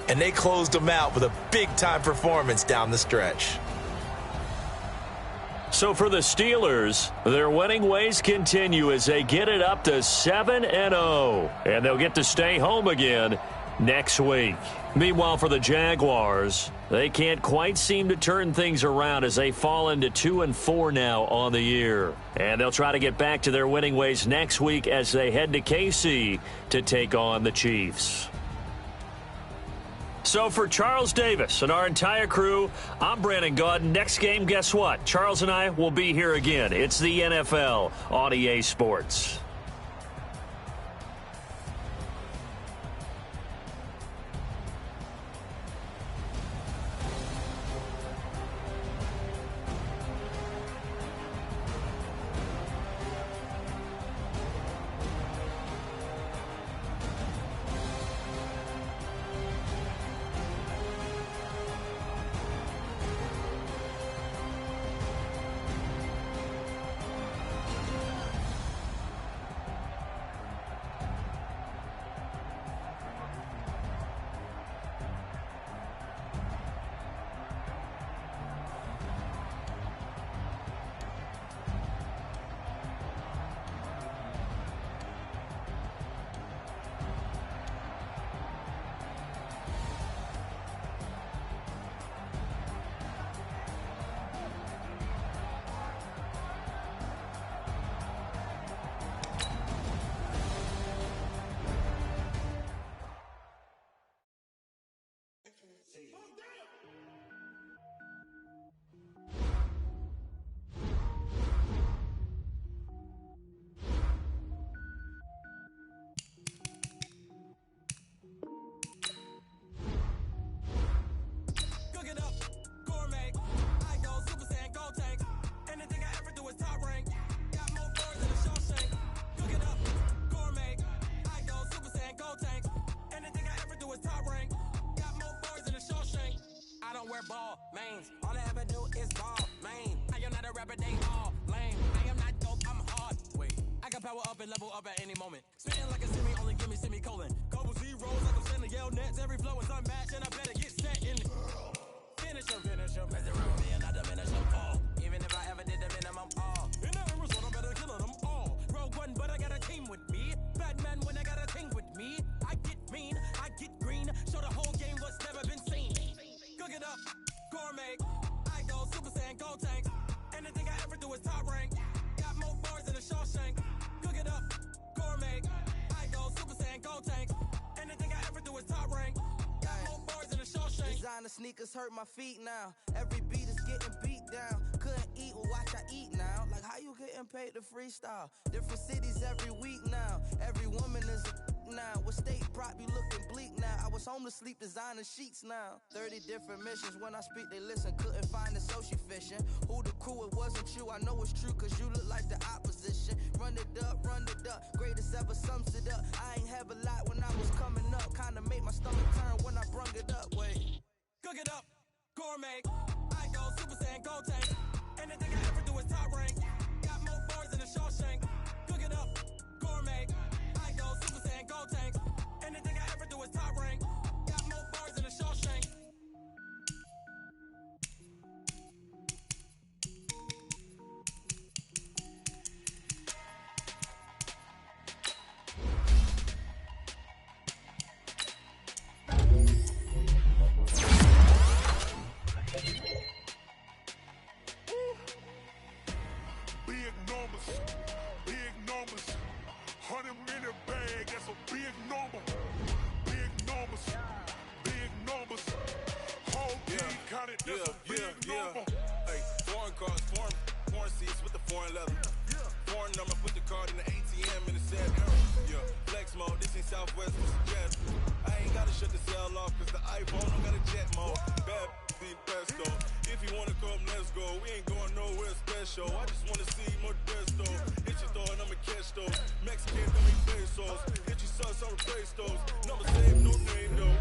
And they closed them out with a big-time performance down the stretch. So for the Steelers, their winning ways continue as they get it up to 7-0. And they'll get to stay home again next week. Meanwhile, for the Jaguars, they can't quite seem to turn things around as they fall into 2-4 now on the year. And they'll try to get back to their winning ways next week as they head to KC to take on the Chiefs. So for Charles Davis and our entire crew, I'm Brandon Gaudin. Next game, guess what? Charles and I will be here again. It's the NFL on EA Sports. Ball, mains. All I ever do is ball, main. I am not a rapper, they all lame. I am not dope, I'm hard. Wait, I can power up and level up at any moment. Spitting like a semi, only give me semicolon. Couple zeros, like I'm sending yell nets. Every flow is unmatched, and I better get set in. Finish him. Mess around with me and I diminish them all. Even if I ever did the minimum all. In that result, I better kill them all. Rogue one, but I got a team with me. Batman when I got a team with me. I get mean, I get green. Show the whole game what's never been seen. Cook it up, gourmet. I go Super Saiyan, go tank. Anything I ever do is top rank. Got more bars than a Shawshank. Cook it up, gourmet. I go Super Saiyan, go tank. Anything I ever do is top rank. Got more bars than a Shawshank. Designer sneakers hurt my feet now. Every beat is getting beat down. Couldn't eat, well watch I eat now. Like how you getting paid to freestyle? Different cities every week now. Every woman is a now. With state prop, you looking bleak now. I was home to sleep, designer sheets now. 30 different missions. When I speak, they listen. Couldn't find it, so she fishing. Who the crew? It wasn't you. I know it's true, cause you look like the opposition. Run it up. Greatest ever sums it up. I ain't have a lot when I was coming up. Kinda made my stomach turn when I brung it up. Wait. Cook it up, gourmet. I go Super Saiyan, go tank. Anything I ever do is top rank. Got more bars than a Shawshank. Cook it up, gourmet. I go Super Saiyan, go tank. Anything I ever do is top rank. Got more bars than a Shawshank. Big numbers, 100 in a bag, that's a big number. Big numbers, whole team counted, that's a big number. Hey, foreign cars, foreign seats with the foreign leather. Foreign number, put the card in the ATM in the sad era. Yeah, flex mode, this ain't Southwest, this is Jazz. I ain't gotta shut the cell off, cause the iPhone don't got a jet mode. Bad beat pesto. If you wanna come, let's go. We ain't going nowhere special. I just wanna see more Modesto. Hit your throw and I'ma catch those. Mexican, don't eat pesos. Hit your sus, I'll replace those. Number same, no name though.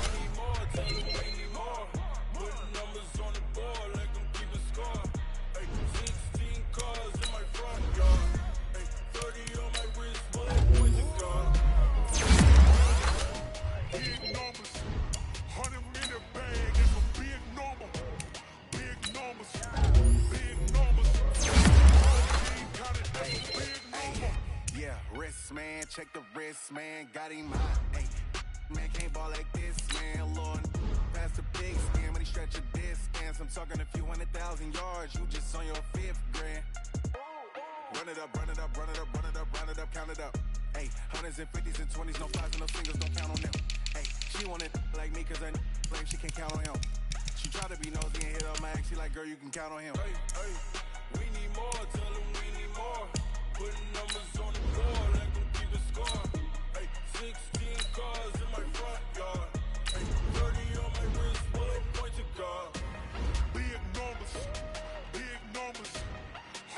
We need more, tell them we need more. check the wrist, man, got him hot. Hey, man, can't ball like this, man. Lord, past the big skin, but he stretch a distance. I'm talking a few 100,000 yards, you just on your 5th grand. Run it up, run it up, run it up, run it up, run it up, count it up. Hey, hundreds and 50s and 20s, no fives and no singles, don't count on them. Hey, she want it like me, cause her like she can count on him. She try to be nosy and hit up my ex, she like, girl, you can count on him. Hey, hey, we need more, tell them we need more. Putting numbers on the board, let them keep it score. Hey, 16 cars in my front yard. Hey, 30 on my wrist, bullet point to God. Big numbers, big numbers.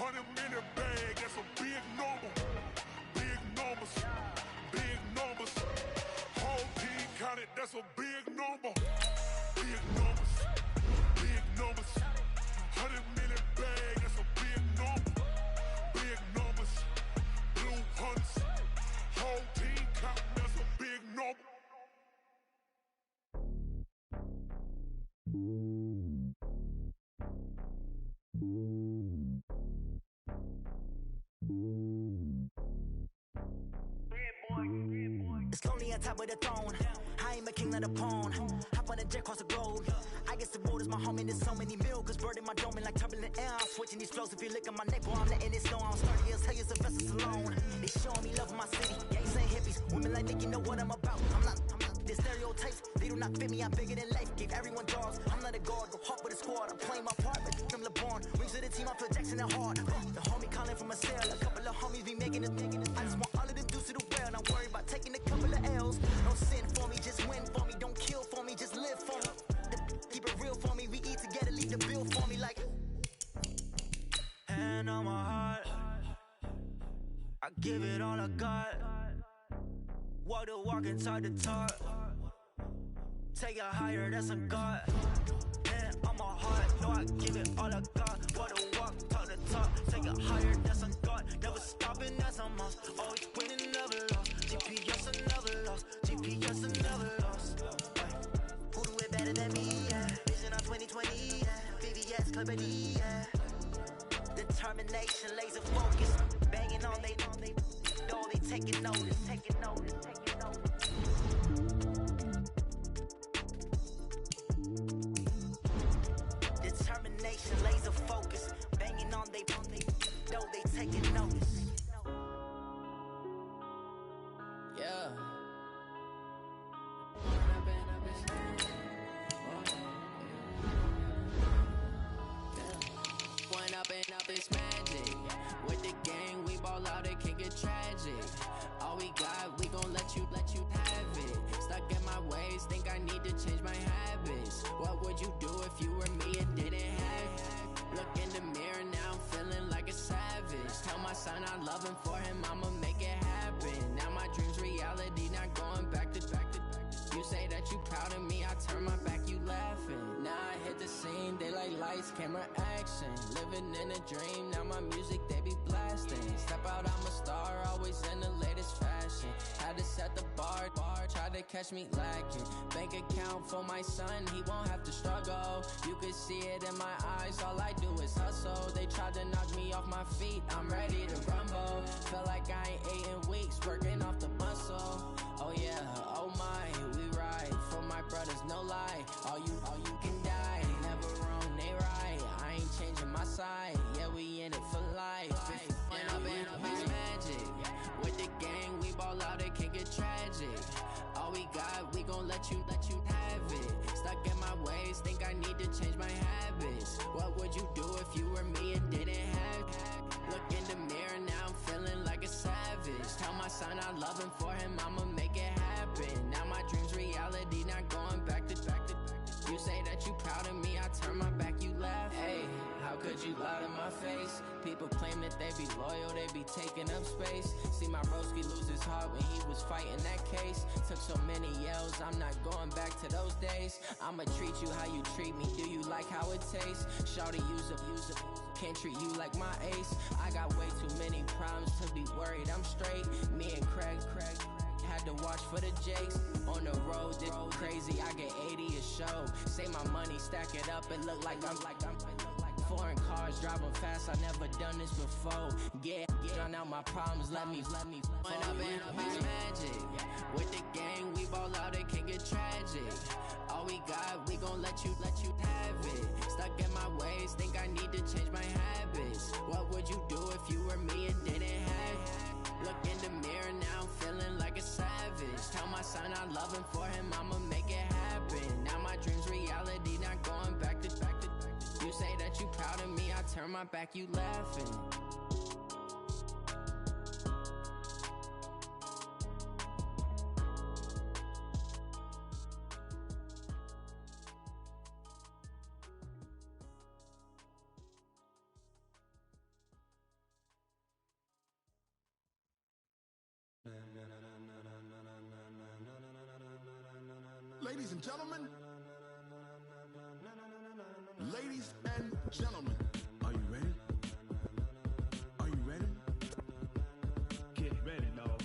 100 minute bag, that's a big number. Big numbers, big numbers. Whole team counted, that's a big number. Big numbers, big numbers. 100 minute bag, that's a big number. Big numbers, blue hunts. Whole team counting, that's a big number. It's lonely on top of the throne. I ain't a king of the pawn. Hop on a jet across the globe. I guess the road is my home and there's so many milkers burning my dome and like turbulent air. I'm switching these flows. If you look at my neck, boy, I'm letting it snow. I'm sturdy as hell, as Sylvester Stallone. They showing me love in my city. Gangs ain't hippies. Women like Nick, you know what I'm about. I'm not the stereotypes. They do not fit me. I'm bigger than life. Give everyone jaws. I'm not a guard. Go hard with the squad. I'm playing my part, but I'm LeBron. Rings to the team. I feel Jackson and hard. The homie calling from a cell. A couple of homies be making it. I just want all of them dudes to the well. Not worry about taking a couple of L's. Don't sin for me, just win for me. Don't kill for me, just live for me. Keep it real for me. We eat together, leave the bill for me like. Hand on my heart, I give it all I got. Walk the walk and talk the talk. Take it higher, that's a God. Hand on my heart, no, I give it all I got. Walk the walk, talk the talk. Take it higher, that's a God. Never stopping, that's a must. Always winning, never lost. GPS, I never lost. GPS, I never lost. Who do it better than me? Yeah. Vision on 2020. Yeah. VVS, Clarity. Yeah. Determination, laser focus. Banging on they door, they taking notice. Taking notice. Taking notice. Determination, laser focus. Banging on they door, they taking notice. Yeah. One up and up is magic. With the gang, we ball out, it can get tragic. All we got, we gon' let you have it. Stuck in my ways, think I need to change my habits. What would you do if you were me and didn't have it? Look in the mirror, now I'm feeling like a savage. Tell my son I love him, for him I'ma make it happen. Now my dream's reality, not going back to. You say that you proud of me, I turn my back, you laughing. Now I hit the scene, they like lights, camera, action. Living in a dream, now my music, they be blasting. Step out, I'm a star, always in the latest fashion. Had to set the bar, tried to catch me lacking. Bank account for my son, he won't have to struggle. You could see it in my eyes, all I do is hustle. They tried to knock me off my feet, I'm ready to rumble. Feel like I ain't ate in weeks, working off the muscle. Oh yeah, oh my, we ride for my brothers, no lie. All you can die, never wrong, they right. I ain't changing my side, yeah, we in it for life. And up is magic. With the gang, we ball out, it can get tragic. All we got, we gon' let you have it. Stuck in my ways, think I need to change my habits. What would you do if you were me and didn't have it? Look in the mirror, now I'm feeling like a savage. Tell my son I love him, for him I'ma make it happen. Now my dream's reality, not going back to. You say that you proud of me, I turn my back, you laugh. Hey, how could you lie to my face? People claim that they be loyal, they be taking up space. See my broski lose his heart when he was fighting that case. Took so many yells, I'm not going back to those days. I'ma treat you how you treat me, do you like how it tastes? Shawty, use up, can't treat you like my ace. I got way too many problems to be worried, I'm straight. Me and Craig had to watch for the Jakes. On the road, this crazy, I get 80 a show. Say my money, stack it up, it look like I'm Foreign cars driving fast, I never done this before. Yeah, drown out my problems, let me. When I been up is magic. With the gang, we ball out, it can get tragic. All we got, we gon' let you have it. Stuck in my ways, think I need to change my habits. What would you do if you were me and didn't have it? Look in the mirror, now I'm feeling like a savage. Tell my son I love him, for him I'ma make it happen. Now my dream's reality, not going back to. You say that you proud of me, I turn my back, you laughing. Ladies and gentlemen, ladies and gentlemen, are you ready? Are you ready? Get ready, dog.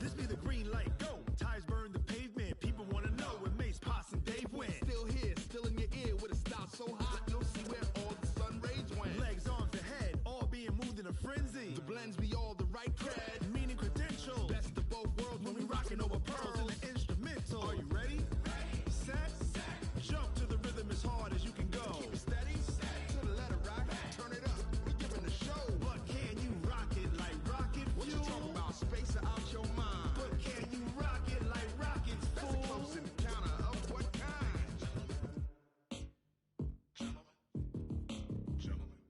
This be the green light, go. Tires burn the pavement. People wanna know where Mace, Poss, and Dave went. Still here, still in your ear with a style so hot, you'll see where all the sun rays went. Legs, arms, and head, all being moved in a frenzy. The blends be all the right cred, meaning credentials. Best of both worlds when we rockin' over pearls in the instrumental. Are you ready? Set, jump to the rhythm as hard as you can go. Keep it steady, to the letter right. Turn it up, we giving the show. But can you rock it like rocket fuel? What you talking about? Space or out your mind? But can you rock it like rockets, fool? That's a close encounter of what kind?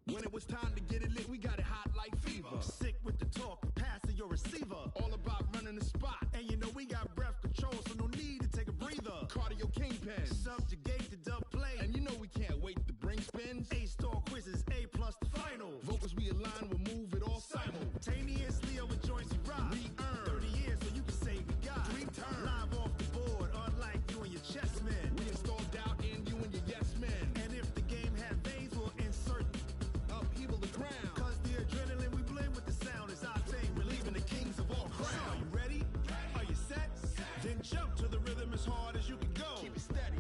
When it was time to get it lit, we got it hot like fever. Sick with the talk, pass to your receiver. All about running the spot. And you know we got breath control, so no need to take a breather. Cardio kingpin, subjugate the dub play. And you know we can't wait to bring spins. A-star quizzes, A+ the final. Vocals we align, we'll move it all simultaneously over joints we rock. We earn 30 years, so you can say we got 3 turns. Live off the board, unlike you and your chess men. We install doubt in you and your yes men. And if the game had veins, we'll insert upheaval the ground. Cause the adrenaline we blend with the sound is our thing, relieving the kings of all crowns. So are you ready? Are you set? Then jump to the rhythm as hard as you can go. Keep it steady,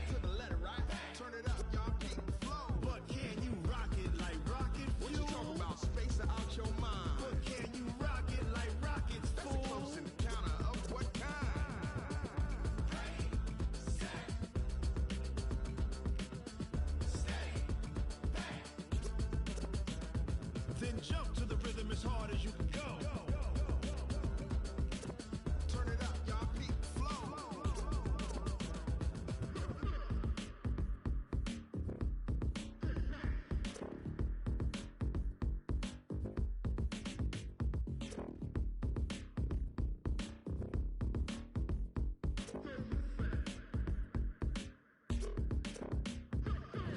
to the letter right. Turn it up, y'all keep the flow. But can you rock it like rocket fuel? What you talking about? Space or out your mind? But can you rock it like rockets, fool? That's a close encounter of what kind? Then jump to the rhythm as hard as you can go. Turn it up, y'all peak flow.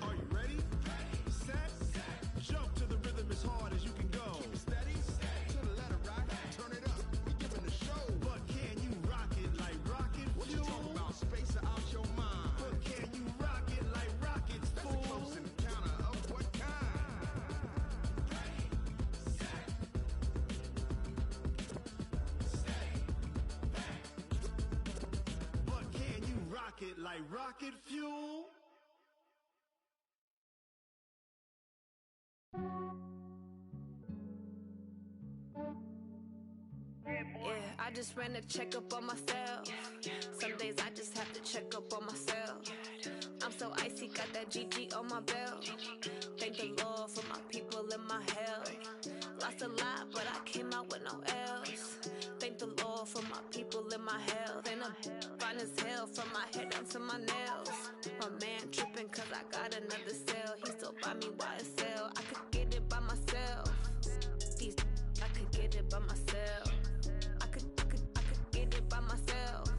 Are you ready? Set, jump to the rhythm as hard as you can go. Keep it steady, to the letter right. Turn it up, we giving the show. But can you rock it like rocket fuel? What you talking about? Space or out your mind? But can you rock it like rockets, fool? That's a close encounter of what kind? But can you rock it like rocket fuel? Yeah, I just ran a checkup on myself. Some days I just have to check up on myself. I'm so icy, got that GG on my belt. Thank the Lord for my people and my health. Lost a lot, but I came out with no else. Thank the Lord for my people and my health. And I'm fine as hell from my head down to my nails. My man tripping cause I got another cell. He still buy me YSL. I could get it by myself. I could get it by myself. I could get it by myself.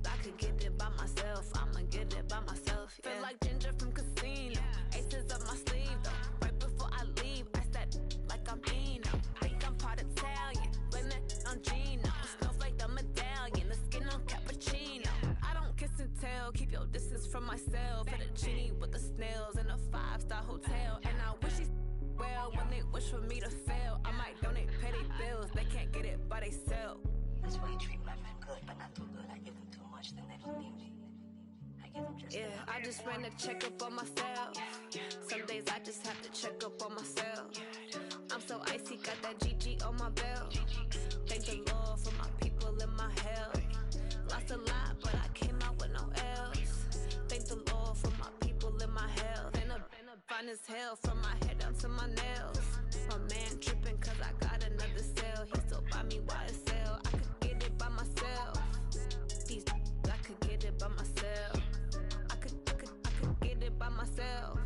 I could get it by myself. I'ma get it by myself. Yeah. Feel like Ginger from Casino. Aces up my sleeve though. Right before I leave, I said like I'm Eno. Think I'm part Italian. Blame it on Gino. Smells like the medallion. The skin on cappuccino. I don't kiss and tell. Keep your myself at a genie with the snails in a 5-star hotel. And I wish these well when they wish for me to fail. I might donate petty bills, they can't get it by themselves. That's why you treat my men good, but not too good. I give them too much, then they don't need me. I give them just enough. I just ran a checkup on myself. Some days I just have to check up on myself. I'm so icy, got that GG on my belt. Thank the Lord for my people in my health. Lost a lot, but I came out with no else. Thank the Lord for my people in my health. And a fine as hell from my head down to my nails. My man tripping cause I got another cell. He still buy me YSL. I could get it by myself. These I could get it by myself. I could get it by myself.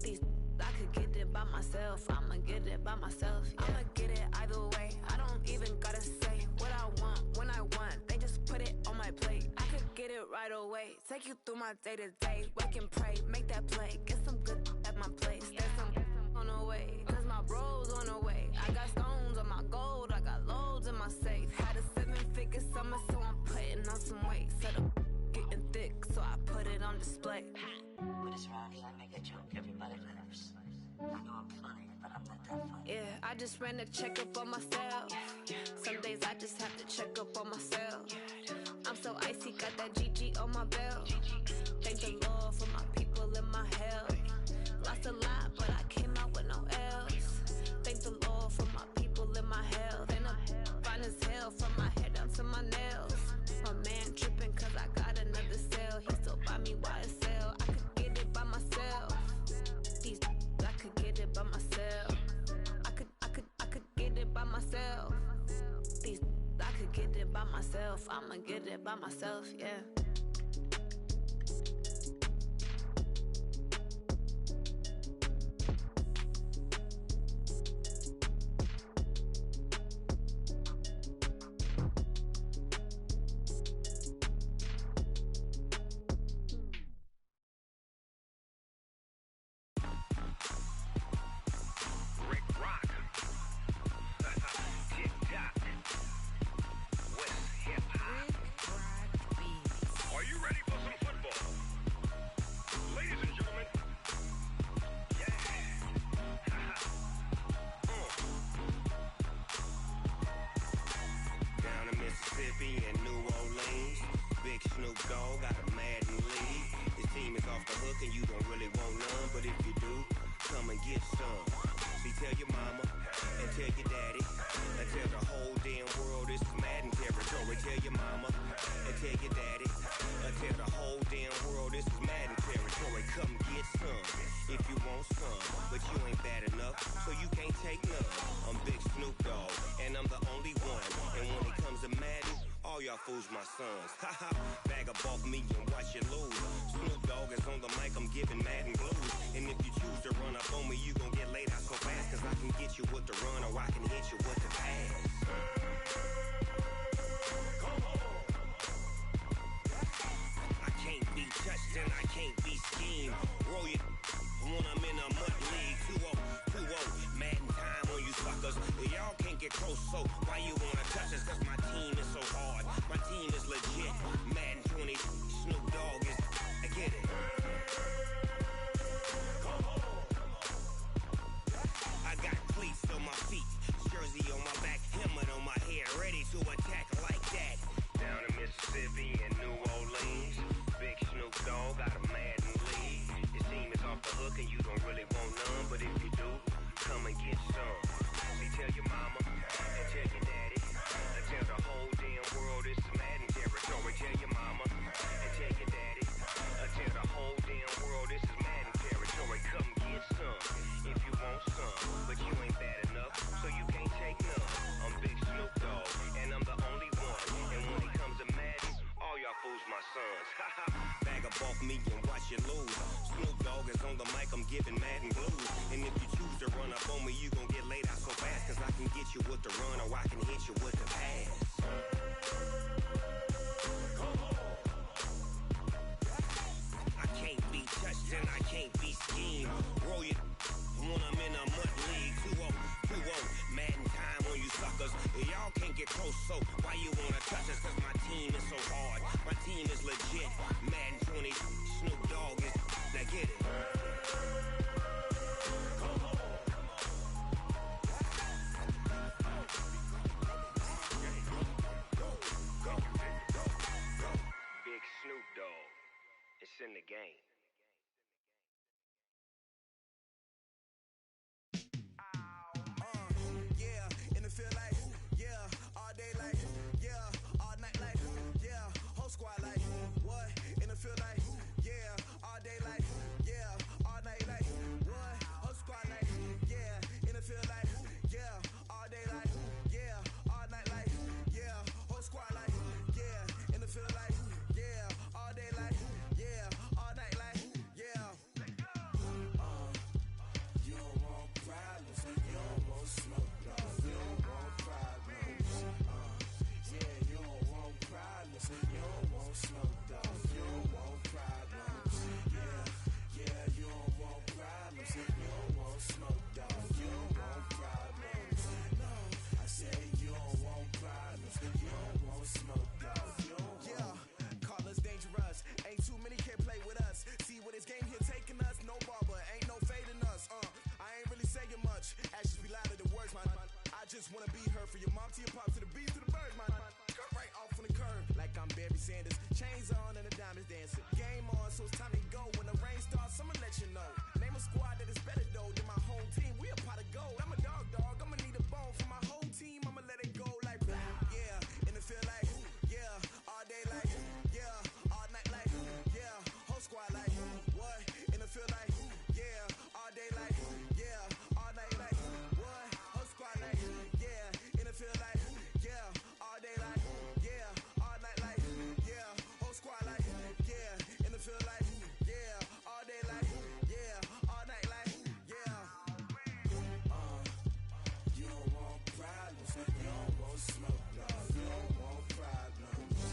These I could get it by myself. I'ma get it by myself. Yeah. I'ma get it either way. I don't even gotta say what I want when I want. They just put it on my plate. I could get it right away. Take you through my day to day. Wake and pray, make that play. Get some good at my place. There's some on the way, cause my bro's on the way. I got stones on my gold. I got loads in my safe. Had a 7-figure summer, so I'm putting on some weight. Set up getting thick, so I put it on display. But it's wrong, I make a joke, everybody laughs. I know I'm funny, but I'm not that funny. Yeah, I just ran a checkup on myself. Some days I just have to check up on myself. I'm so icy, got that GG on my belt. Thank the Lord for my people in my health. Lost a lot, but I came out with no else. Thank the Lord for my people in my health. And I'm fine as hell from my head down to my nails. My man tripping cause I got another cell. He still buy me YSL. I could get it by myself. These I could get it by myself. I could get it by myself. These I could get it by myself. I'ma get it by myself, yeah. Fools my sons. Haha, bag up off me and watch you lose. Snoop Dogg is on the mic, I'm giving Madden blues. And if you choose to run up on me, you gon' get laid out so fast. Cause I can get you with the run or I can hit you with the pass. I can't be touched and I can't be schemed. Roll you when I'm in a mud league. 2-0, Madden time on you suckers. Y'all can't get close, so why you wanna touch us? Cause my team is so hard. My team is legit. Madden 20, Snoop Dogg is. I get it. I got cleats on my feet, jersey on my back, helmet on my head, ready to attack like that. Down in Mississippi and New Orleans, big Snoop Dogg got a Madden lead. Your team is off the hook and you don't really want none, but if you do, come and get some. See, tell your mama and tell your daddy. Tell the whole damn world it's Madden territory. Tell your mama and tell your daddy. Tell the whole damn world this is Madden territory. Come get some if you want some, but you ain't bad enough, so you can't take none. I'm Big Snoop Dogg, and I'm the only one. And when it comes to Madden, all y'all fools my sons. Bag up off me and watch you lose. Snoop Dogg is on the mic, I'm giving Madden blues. And if you choose to run up on me, you gon' get laid out so fast. Cause I can get you with the run or I can hit you with the pass. I can't be touched and I can't be schemed. Roll you when I'm in a mud league. 2-0, Madden time on you suckers. Y'all can't get close, so why you wanna touch us? Cause my team is so hard. My team is legit. Madden 20, Snoop Barry Sanders. Chains on and the diamonds dancing. Game on, so it's time to go. When the rain starts, I'ma let you know. Name a squad that is better though than my home team. We a pot of gold. I'm a dog. I'ma need a bone for my whole team. I'ma let it go like, yeah. And it feel like, yeah. All day like, yeah. All night like, yeah. Whole squad like, what? And it feel like, yeah. All day like, yeah. All night like, what? Whole squad like, yeah. And it feel like, yeah. All day like, yeah. All night like, yeah. Whole squad like, yeah. And it feel like, yeah. All day like, yeah. All night like, yeah. You don't want problems, you don't want smoke, no. You don't want problems.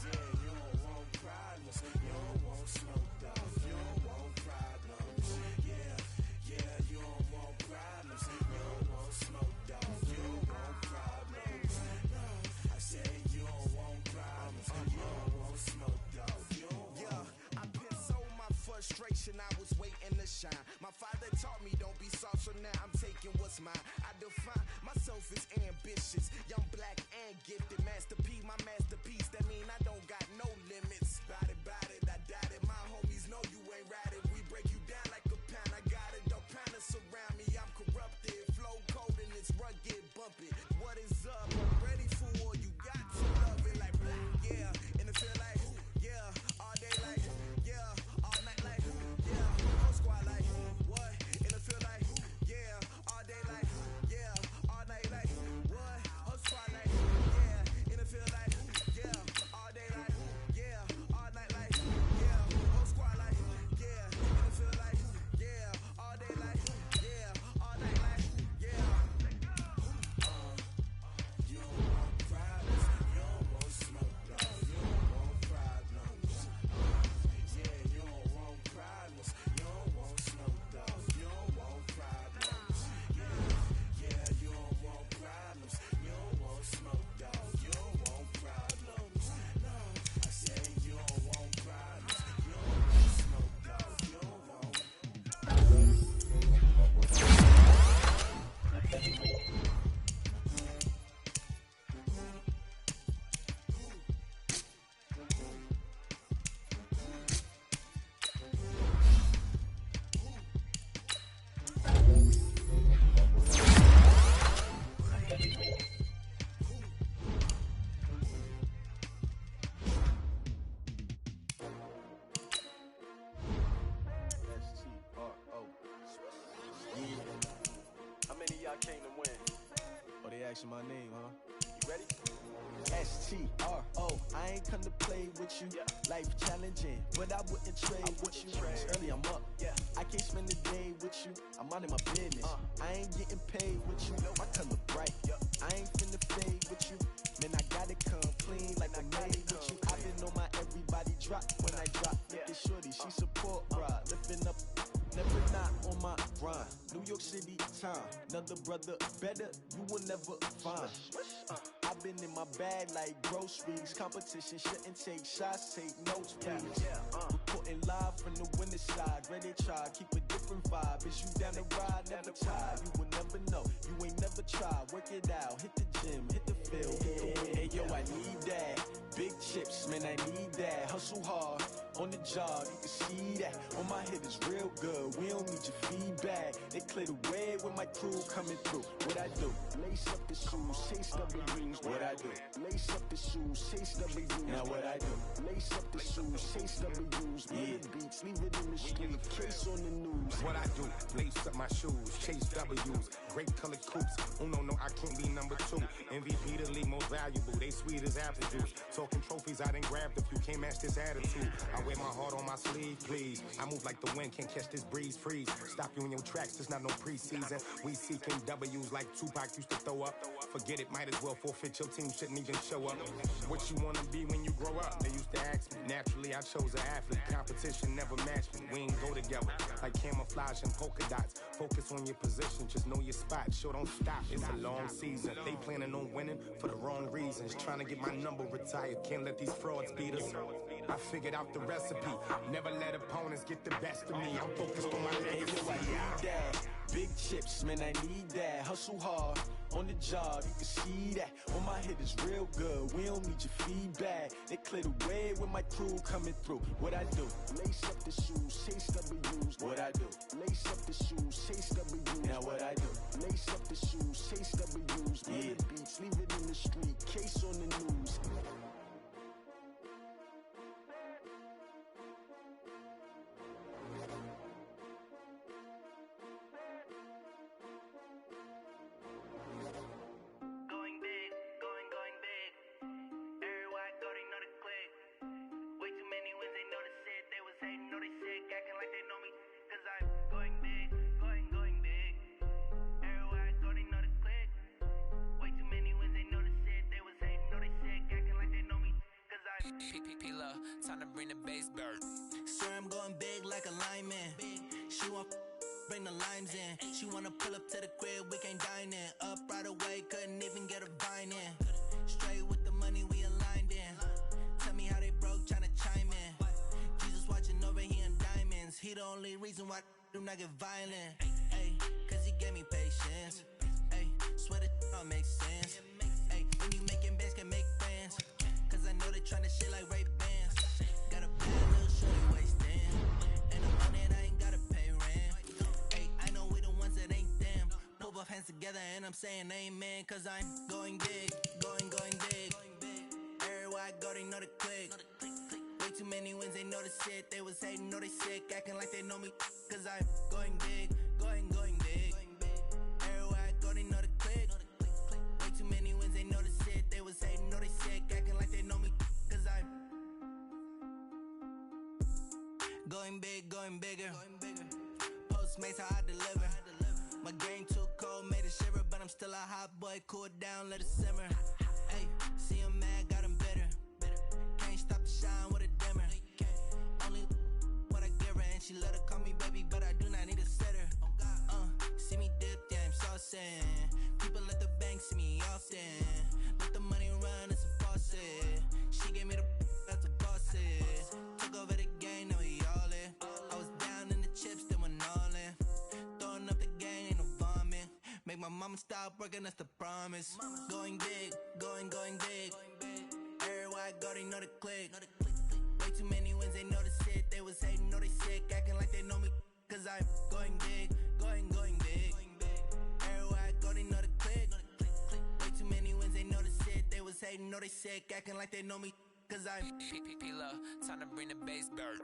Yeah, you don't want problems, you don't want smoke, dog. You don't want problems. Yeah, you don't want problems, you don't want smoke, dog. You don't want problems. No, I said you don't want problems, you don't want smoke, dog. You don't want. Yeah, I pissed so my frustration, I was waiting to shine. My father taught me don't be soft, so now I'm taking what's mine. I define myself as ambitious, young, black, and gifted. Master P, my masterpiece. That mean I don't got no limits. Bout it, I doubt it. My homies know you ain't ratted. We break you down like a pound. I got it, don't pound us around me. I'm corrupted, flow cold and it's rugged, bumpy. What is up? I'm ready for all you got to love it like, yeah. And it feel like, yeah. All day like, yeah. All night like, yeah. Whole squad like, what? And it feel like, yeah. All day like, yeah. All night like, what? Whole squad like, yeah. And it feel like, yeah. All day like, yeah. All night like, yeah. Whole squad like, yeah. And it feel like, yeah. All day like, yeah. All night like, yeah. You don't want problems, you don't want smoke, no. You don't want problems. Yeah, you don't want problems, you don't want smoke, dog. You don't want problems. Yeah, you don't want problems, you don't want smoke, dog. You don't want problems. No, I said you don't want problems, you don't want smoke, dog. You don't want. How many of y'all came to win? Oh, they asking my name, huh? You ready? STRO, I ain't come to play with you. Life challenging, but I wouldn't trade with you. It's early, I'm up. I can't spend the day with you. I'm minding my business. I ain't getting paid with you. My color bright. I ain't finna fade with you. Man, I gotta come clean like I made with you. I've been on my everybody drop when I drop. Look at shorty, she support, bruh. Lifting up. Never not on my grind. New York City time. Another brother better, you will never find. I've been in my bag like groceries. Competition shouldn't take shots, take notes, please. Reporting live from the winter side. Ready to try, keep a different vibe. Is you down the ride, never tired. You will never know, you ain't never tried. Work it out, hit the gym, hit the field, hit the wind. Hey yo, I need that. Big chips, man, I need that. Hustle hard, on the job, you can see that. On my head is real good, we don't need your feedback. They clear the way with my crew coming through. What I do? Lace up the shoes, chase W's. What I do? Lace up the shoes, chase W's. Now what I do? Lace up the shoes, chase W's. Yeah. Beats, leave it in the street, case on the news. What I do? Lace up my shoes, chase W's. Great colored coops. Oh no, I can't be number 2. MVP the league most valuable. They sweet as apple juice. Talking trophies, I done grabbed a few. Can't match this attitude. I wear my heart on my sleeve, please. I move like the wind, can't catch this breeze, freeze. Stop you in your tracks, there's not no preseason. We seeking W's like Tupac used to throw up. Forget it, might as well forfeit. Your team shouldn't even show up. What you wanna be when you grow up? They used to ask me. Naturally, I chose an athlete. Competition never matched me. We ain't go together like camouflage and polka dots. Focus on your position, just know your spot. Sure, don't stop. It's a long season. They planning on winning for the wrong reasons. Trying to get my number retired. Can't let these frauds beat us. I figured out the recipe. Never let opponents get the best of me. I'm focused on my legacy. Big chips, man, I need that. Hustle hard, on the job, you can see that. On my head is real good, we don't need your feedback. They clear the way with my crew coming through. What I do? Lace up the shoes, chase W's. What I do? Lace up the shoes, chase W's. Now what I do? Lace up the shoes, chase W's. Yeah. The beats, leave it in the street, case on the news. Time to bring the bass bird. Swear I'm going big like a lineman. She want bring the limes in. She wanna pull up to the crib, we can't dine in. Up right away, couldn't even get a vine in. Straight with the money we aligned in. Tell me how they broke, tryna chime in. Jesus watching over here in diamonds. He the only reason why do not get violent. Ay, cause he gave me patience. Ay, swear that don't make sense. Ay, when you making bands can make friends. Cause I know they tryna shit like Ray Bans. Got a bad little shorty wasting. And I'm on it, I ain't gotta pay rent. Hey, I know we the ones that ain't them. Pull both hands together and I'm saying amen. Cause I'm going big, going big. Everywhere I go, they know the click. Way too many wins, they know the shit. They was hating, know they sick, acting like they know me. Cause I'm going big, going big. Everywhere I go, they know the click. Way too many wins, they know the shit. They was hating, know they sick, acting like they know me. Cause I'm going big, going bigger. Postmates, how I deliver. My game too cold, made it shiver. But I'm still a hot boy, cool it down, let it simmer. Hey, see him mad, got him bitter. Can't stop the shine with a dimmer. Only what I give her, and she let her call me baby, but I do not need a sitter. See me dip, yeah, I'm saucing. People at the bank see me often. Let the money run, it's a faucet. She gave me the that's a boss it. Took over the game, now we all in. I was down in the chips, then went all in. Throwing up the game, ain't no vomit. Make my mama stop working, that's the promise. Going big, going big. Everywhere I go, they know the click. Way too many wins, they know the shit. They was hating, know they sick, acting like they know me. Cause I'm going big, going big. Everywhere I go, they know the click. Way too many wins, they know the shit. They was hating, know they sick, acting like they know me. Cause I'm P-P-P-Love, time to bring the bass bird.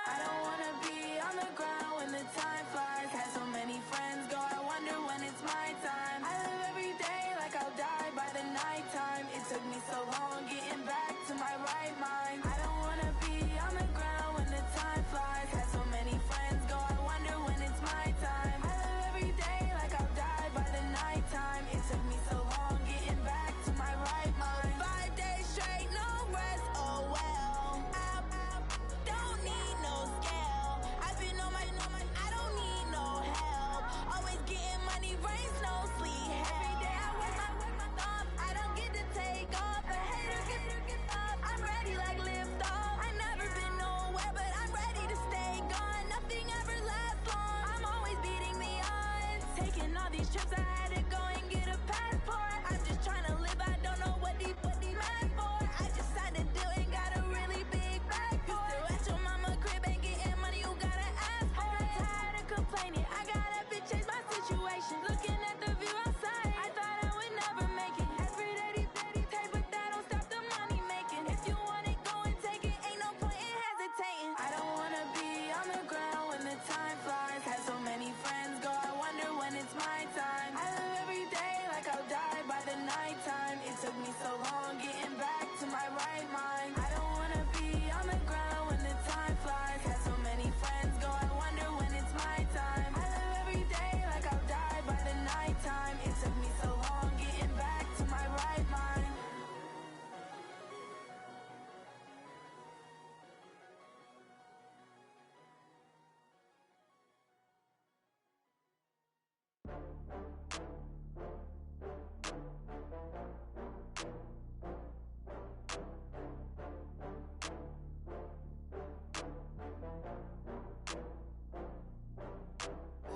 I don't wanna be on the ground when the time flies. Had so many friends go, I wonder when it's my time. I live every day like I'll die by the nighttime. It took me so long getting back to my right mind. I don't wanna be on the ground when the time flies. Had so many friends go, I wonder when it's my time. I live every day like I'll die by the nighttime. It took me so long getting back to my right mind. 5 days straight, no rest, oh well. Don't need no scale. I've been on my, I don't need no help. Always getting money, rains, no sleep. Every day I work my thumb. I don't get to take off. The haters get up. I'm ready like lift off. I never been nowhere, but I'm ready to stay gone. Nothing ever lasts long. I'm always beating the odds. Taking all these trips, I had to go and get a passport. I'm just trying to live. I don't know what deep mad for. I just signed a deal and got a really big bag for it. Still at your mama crib ain't getting money, you gotta ask for it. I'm tired of complaining. I gotta bitch change my situation. Looking at the view outside, I thought I would never make it. Every day they take, but that don't stop the money making. If you want it, go and take it. Ain't no point in hesitating. I don't wanna be on the ground when the time flies. Had so many friends go, I wonder when it's my time. I live every day like I'll die by the nighttime. It took me so long getting back to my right mind. I don't wanna be on the ground when the time flies. Had so many friends go, I wonder when it's my time. I live every day like I'll die by the nighttime. It took me so long getting back to my right mind.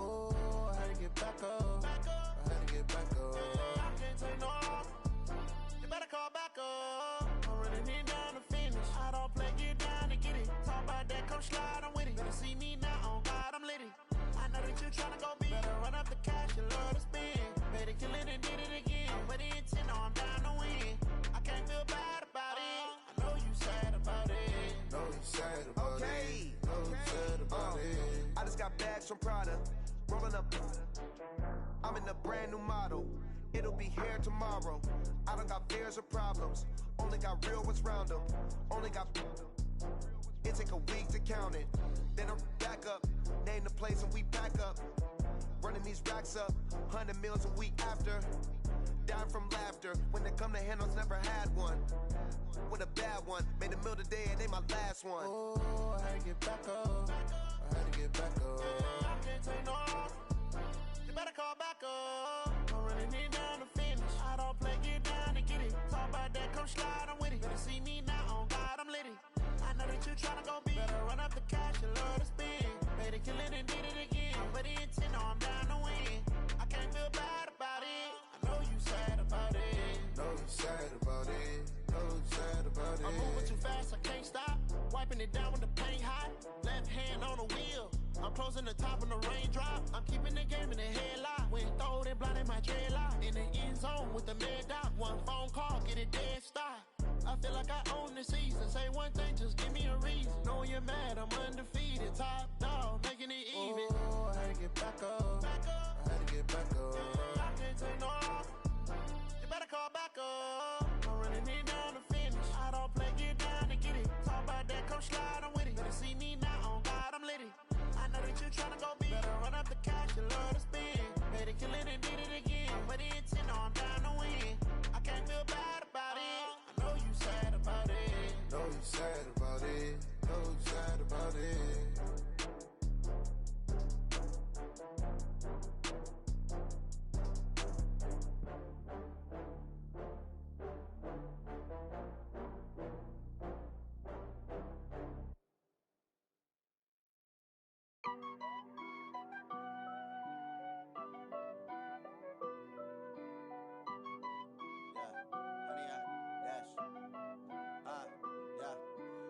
Oh, I had to get back up. I had to get back up. I can't take no off. You better call back up. I'm running it down to finish. I don't play, get down to get it. Talk about that, come slide, I'm with it. Better see me now, on God, I'm lit it. I know that you tryna go big. Better run up the cash, you love to spend. Better kill it and did it again. With the intent, no, I'm down to win. I can't feel bad about it. I know you sad about it. Know you sad about it. Know you sad about it. I just got bags from Prada, rolling up. I'm in a brand new model. It'll be here tomorrow. I don't got fears or problems. Only got real ones round them. Only got. It take a week to count it. Then I'm back up. Name the place and we pack up. Running these racks up. 100 meals a week after. Dying from laughter. When they come to handles, never had one. With a bad one. Made a meal today and they my last one. Oh, I had to get back up. I had to get back up. I can't take no off. You better call back up. I'm running it down to finish. I don't play, get down to get it. Talk about that, come slide, I'm with it. Better see me now, on God, I'm lit it. I know that you tryna go big. Better run up the cash, you love to spend. Better kill it and did it again. But the intent, no, I'm down to win. I can't feel bad about it. I know you sad about it. Know you sad about it. Know you sad about it. I'm moving too fast, I can't stop. Wiping it down when the paint hot. Left hand on the wheel. I'm closing the top when the raindrop. I'm keeping the game in the headlock. When throwed and blinded my dreadlock. In the end zone with the mad dot. One phone call, get it dead stop. I feel like I own the season. Say one thing, just give me a reason. Knowing you're mad, I'm undefeated. Top dog, making it even. Oh, I had to get back up. I had to get back up. I can't take no off. You better call back up. I'm running it down to finish. I don't play, get down to get it. Talk about that, come slide, I'm with it. Better see me now, on God, I'm lit it. I know that you tryna go big. Better run up the cash, you love to spend. Better kill it and did it again. But the intent, no, I'm down to win. I can't feel bad about it. I know you sad about it. Know you sad about it. Know you sad about it.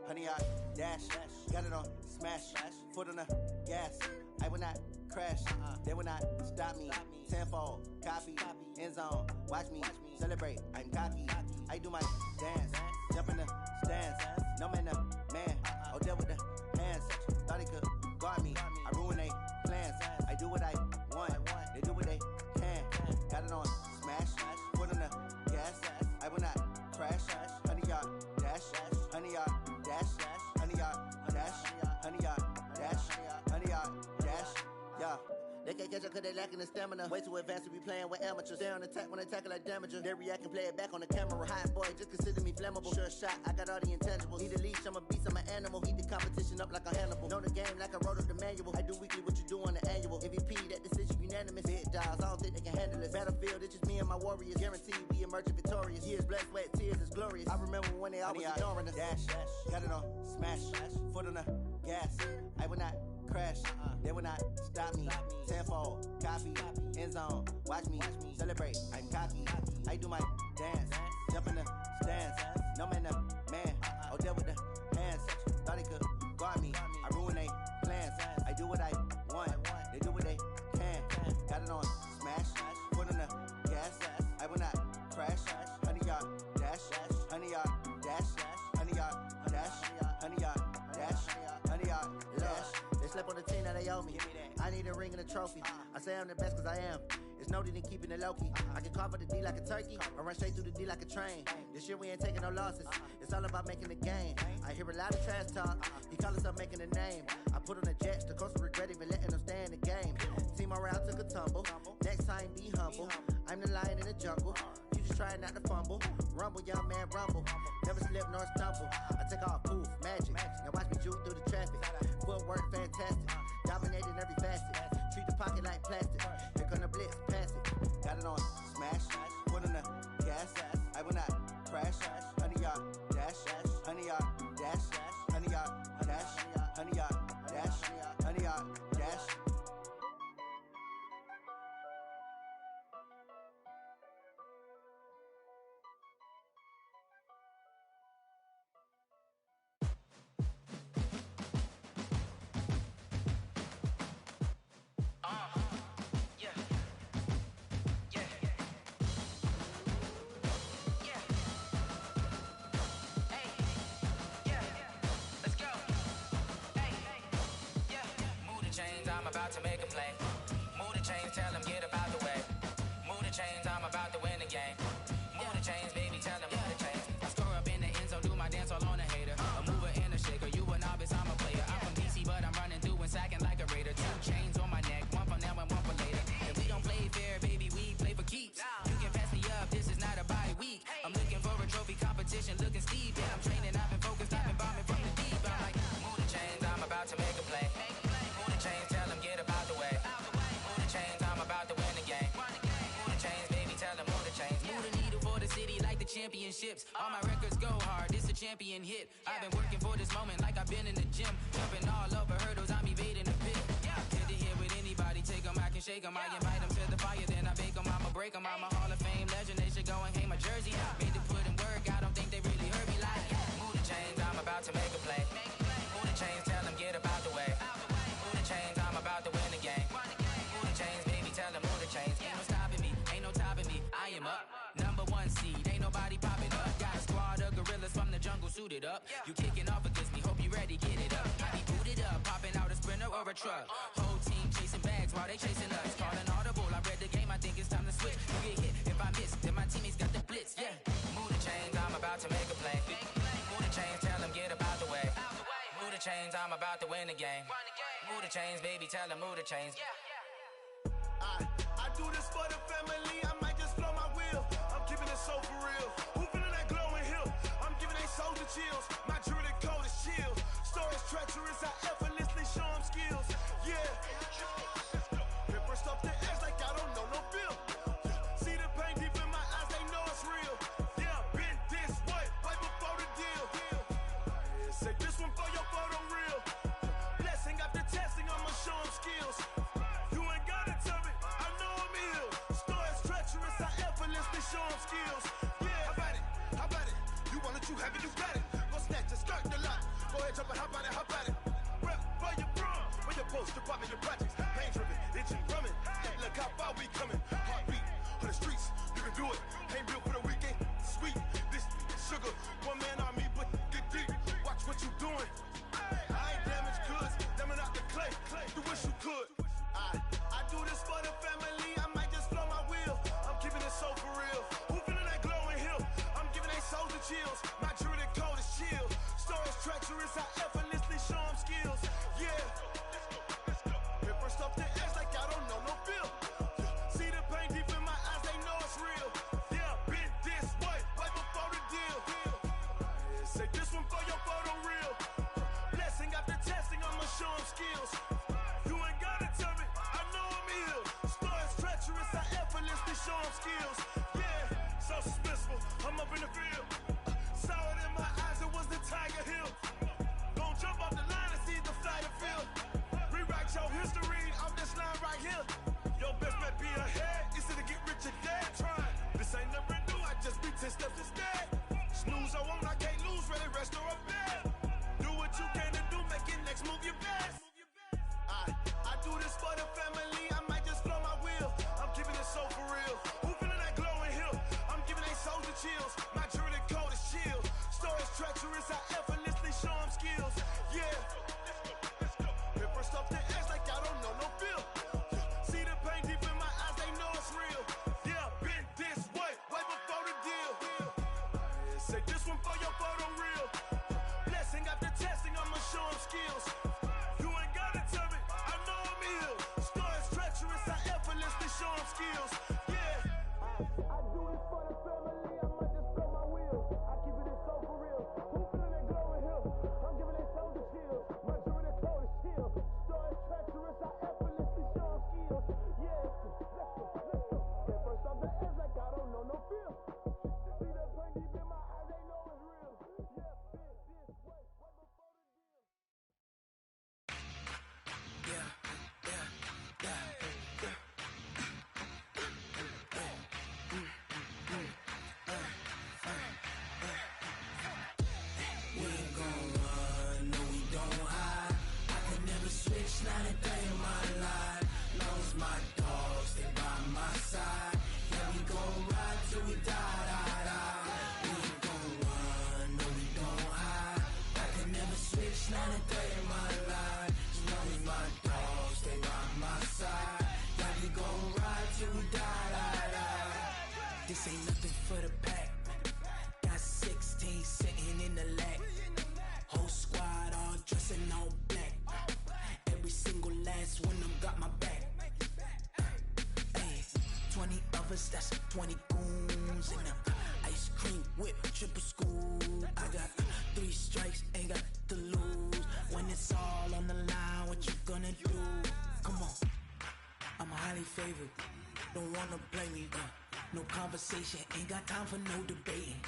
Honey, I dash, got it on smash, foot on the gas. I will not crash, they will not stop me. Tenfold, copy, end zone, watch me celebrate. I'm cocky, I do my dance, jump in the stands. No man, man, oh, there with the hands. Thought dash, 100 yard dash, 100 yard dash, 100 yard dash, yeah. They can't catch up cause they lacking the stamina. Way too advanced to be playing with amateurs. Stay on attack when they tackle like damager. They react and play it back on the camera. Hot boy, just consider me flammable. Sure shot, I got all the intangibles. Need a leash, I'm a beast, I'm an animal. Heat the competition up like a Hannibal. Know the game like I wrote up the manual. I do weekly what you do on the annual. MVP, that decision unanimous. Big dials, I don't think they can handle it. Battlefield, it's just me and my warriors. Guaranteed we emerging victorious. Years, blood, sweat, tears is glorious. I remember when they always ignoring us. Dash, got it on, smash, foot on the gas. I will not crash, they will not stop me. Tenfold, copy, end zone, watch me celebrate. I'm cocky, I do my dance, jump in the stands. No man, the man, oh deal with the hands. Thought he could guard me, I ruin they plans. I do what I want, they do what they can. Got it on smash, foot on the gas. I will not crash, 100 yard dash, 100 yard dash, 100 yard dash, 100 yard dash, 100 yard dash. They slept on the team that they owe me. I need a ring and a trophy. I say I'm the best cause I am. It's no need in keeping it low-key. I can carve up the D like a turkey or run straight through the D like a train. This year we ain't taking no losses. It's all about making the game. I hear a lot of trash talk. He call himself making a name. I put on the Jets. The coach will regret even letting them stay in the game. Team morale took a tumble. Next time be humble. I'm the lion in the jungle. You just try not to fumble. Rumble, young man, rumble. Never slip nor stumble. I take off, poof, magic. Now watch me juke through the traffic. Footwork fantastic. Dominating every facet. Treat the pocket like plastic. Here come the blitz, pass it. Got it on smash. Put in the gas. I will not crash. 100 yard dash. 100 yard dash. 100 yard dash. 100 yard dash. 100 yard dash. I'm about to make a play. Move the chains, tell them get up out the way. Move the chains, I'm about to win the game. Move the chains, baby, tell them move the chains. I score up in the end zone, do my dance all on a hater. A mover and a shaker, you a novice, I'm a player. I'm from DC, but I'm running through and sacking like a raider. 2 chains on my neck, one for now and one for later. If we don't play fair, baby, we play for keeps. You can pass me up, this is not a bye week. I'm looking for a trophy competition, looking steep. Yeah, I'm training, I've been focused, I've been bombing from the deep. I'm like, move the chains, I'm about to make a play. Move the chains, tell them get up out the way. Move the chains, I'm about to win the game. Move the chains, baby, tell them move the chains. Move the needle for the city like the championships. All my records go hard, this a champion hit. I've been working for this moment like I've been in the gym. Jumping all over hurdles, I'm evading the pit. Hit to hit with anybody, take them, I can shake them. I invite them to the fire, then I bake them, I'ma break them. I'm a Hall of Fame legend, they should go and hang my jersey. Made to put in work, I don't think they really heard me like. Move the chains, I'm about to make a play. Move the chains, tell them get up out the way. Move the chains, I'm about to win the game. Move the chains, baby, tell them move the chains. Ain't no stopping me, ain't no topping me. I am up, #1 seed, ain't nobody popping up. Got a squad of gorillas from the jungle suited up. You kicking off against me, hope you ready, get it up. I be booted up, popping out a sprinter or a truck. Whole team chasing bags while they chasing us. Calling audible, I read the game, I think it's time to switch. You get hit, if I miss, then my teammates got the blitz, yeah. Move the chains, I'm about to make a play. Move the chains, tell them get up out the way. Move the chains, I'm about to win the game. Move the chains, baby, tell them move the chains. I do this for the family, I might just blow my wheel. I'm keeping it so for real. Who feeling that glowing hill? I'm giving they soldier chills. My jewelry code is chill. Stories treacherous, I effortlessly show them skills. Yeah. Pepper stuff the edge like I don't know no feel. See the pain deep in my eyes, they know it's real. Yeah, been this way, right before the deal. Say this one for your photo real. Blessing after testing, I'ma show them skills. You ain't gotta tell me, I know I'm ill. Stories treacherous, I effortlessly show them skills. Yeah, how about it? How about it? You want it, you have it, you got it. Go snatch it, skirt the lot. Go ahead, jump it, how about it? How about it? Rep for your brum, for your post, your pop, and your projects. Pain driven, itching, drumming. Look how far we coming. Heartbeat on the streets, you can do it. Ain't built for the weekend. Sweet, this sugar, one man army, but get deep. Watch what you doing. I ain't damaged goods, damn out the clay. You wish you could. I do this for the family, I might just blow my wheel. I'm keeping it so for real. Who feeling that glowing hill? I'm giving they soldier chills. My jewelry code is chill. Stories treacherous. 10 steps instead. Snooze, I won't, I can't lose, really rest or up bed. Do what you can to do, make your next move your best. I do this for the family, I might just blow my wheel. I'm keeping it so for real. Who feeling that glowing hill? I'm giving they soldier chills. My jewelry cold is chill. Stories treacherous, I effortlessly show them skills. Yeah. Hit first off the edge like I don't know no feel. See the pain deep in my eyes, they know it's real. Yeah, been this way before the deal. Say this one for your photo reel. Blessing after testing, I'ma show them skills. You ain't gotta tell me, I know I'm ill. Stories treacherous, I effortlessly show them skills. Yeah. I do this for the family, I might just blow my wheel. I keep it so for real. Who feeling that glowing hill? I'm giving they soldier chills. My jewelry cold is chill. Stories treacherous, I effortlessly show them skills. Yeah, let's go. Hit first off the edge like I don't know no feel. See the pain deep in my eyes, they know it's real. Yeah, been this way before the deal. We ain't gon' run, no we don't hide. I can never switch, not a day in my life. Knows my dogs, they by my side. Yeah, we gon' ride till we die, die, die. We ain't gon' run, no we don't hide. I can never switch, not a day in my life. Knows my dogs, they by my side. Yeah, we gon' ride till we die, die, die. This ain't nothing for the pack. Got 16 sitting in the lag. Whole squad all dressing all black. Every single last one of them got my back. Hey, 20 of us, that's 20 goons in them. Ice cream whip, triple school. I got 3 strikes, ain't got to lose. When it's all on the line, what you gonna do? Come on, I'm highly favored. Don't wanna blame me, no conversation, ain't got time for no debating.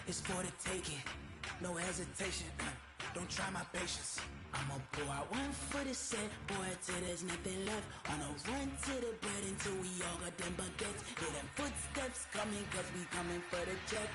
It's for the taking, no hesitation. Don't try my patience. I'ma pour out one for the set, boy, till there's nothing left. On a run to the bread until we all got them baguettes. Hear them footsteps coming, cause we coming for the check.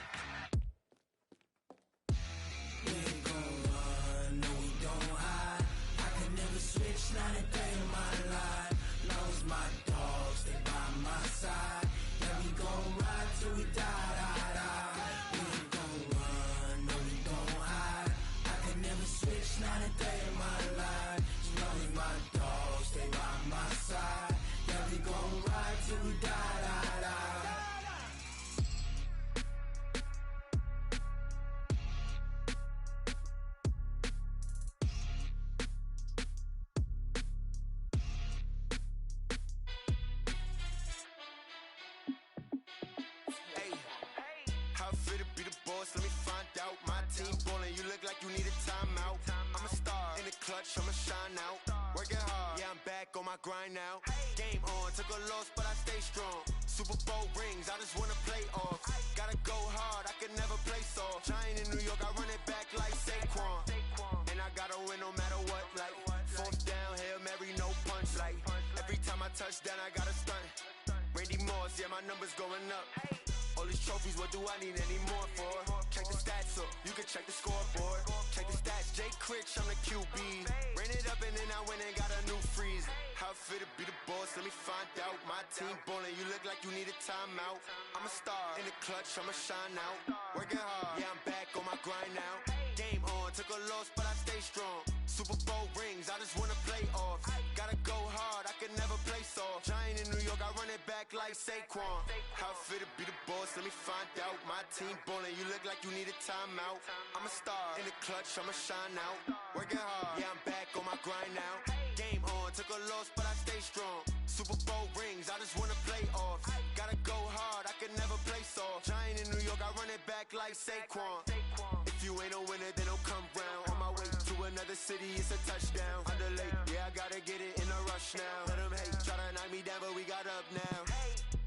We ain't gon' run, no we don't hide. I can never switch, not a day in my life. Knows my dogs, they by my side. Yeah, we gon' ride till we die, die, die. We ain't gon' run, no we don't hide. I can never switch, not a day in my life. Knows my dogs, they by my side. Yeah, we gon' ride till we die, die, die. Hey, how it feel to be the boss? Let me find out. My team ballin', you look like you need a timeout. I'm a star in the clutch, I'ma shine out. Working hard, yeah, I'm back on my grind now. Game on, took a loss, but I stay strong. Super Bowl rings, I just wanna play off. Gotta go hard, I can never play soft. Giant in New York, I run it back like Saquon. And I gotta win no matter what, like 4th down, Hail Mary, no punch. Like every time I touch down, I gotta stunt. Randy Moss, yeah, my numbers going up. All these trophies, what do I need any more for? Check the stats up, you can check the scoreboard. Check the stats, Jay Critch, I'm the QB. Ran it up and then I went and got a new freeze. How it feel to be the boss, let me find out. My team ballin', you look like you need a timeout. I'm a star in the clutch, I'ma shine out. Working hard, yeah, I'm back on my grind now. Game on, took a loss, but I stay strong. Super Bowl rings, I just wanna play off. Gotta go hard, I can never play soft. Giant in New York, I run it back like Saquon. How it feel to be the boss, let me find out. My team ballin', you look like you need a timeout. I'm a star in the clutch, I'ma shine out. Working hard, yeah, I'm back on my grind now. Game on, took a loss, but I stay strong. Super Bowl rings, I just wanna play off. Gotta go hard, I can never play soft. Giant in New York, I run it back like Saquon. If you ain't a winner, then don't come round. On my way to another city, it's a touchdown. Underlay, yeah, I gotta get it in a rush now. Let them hate, try to knock me down, but we got up now.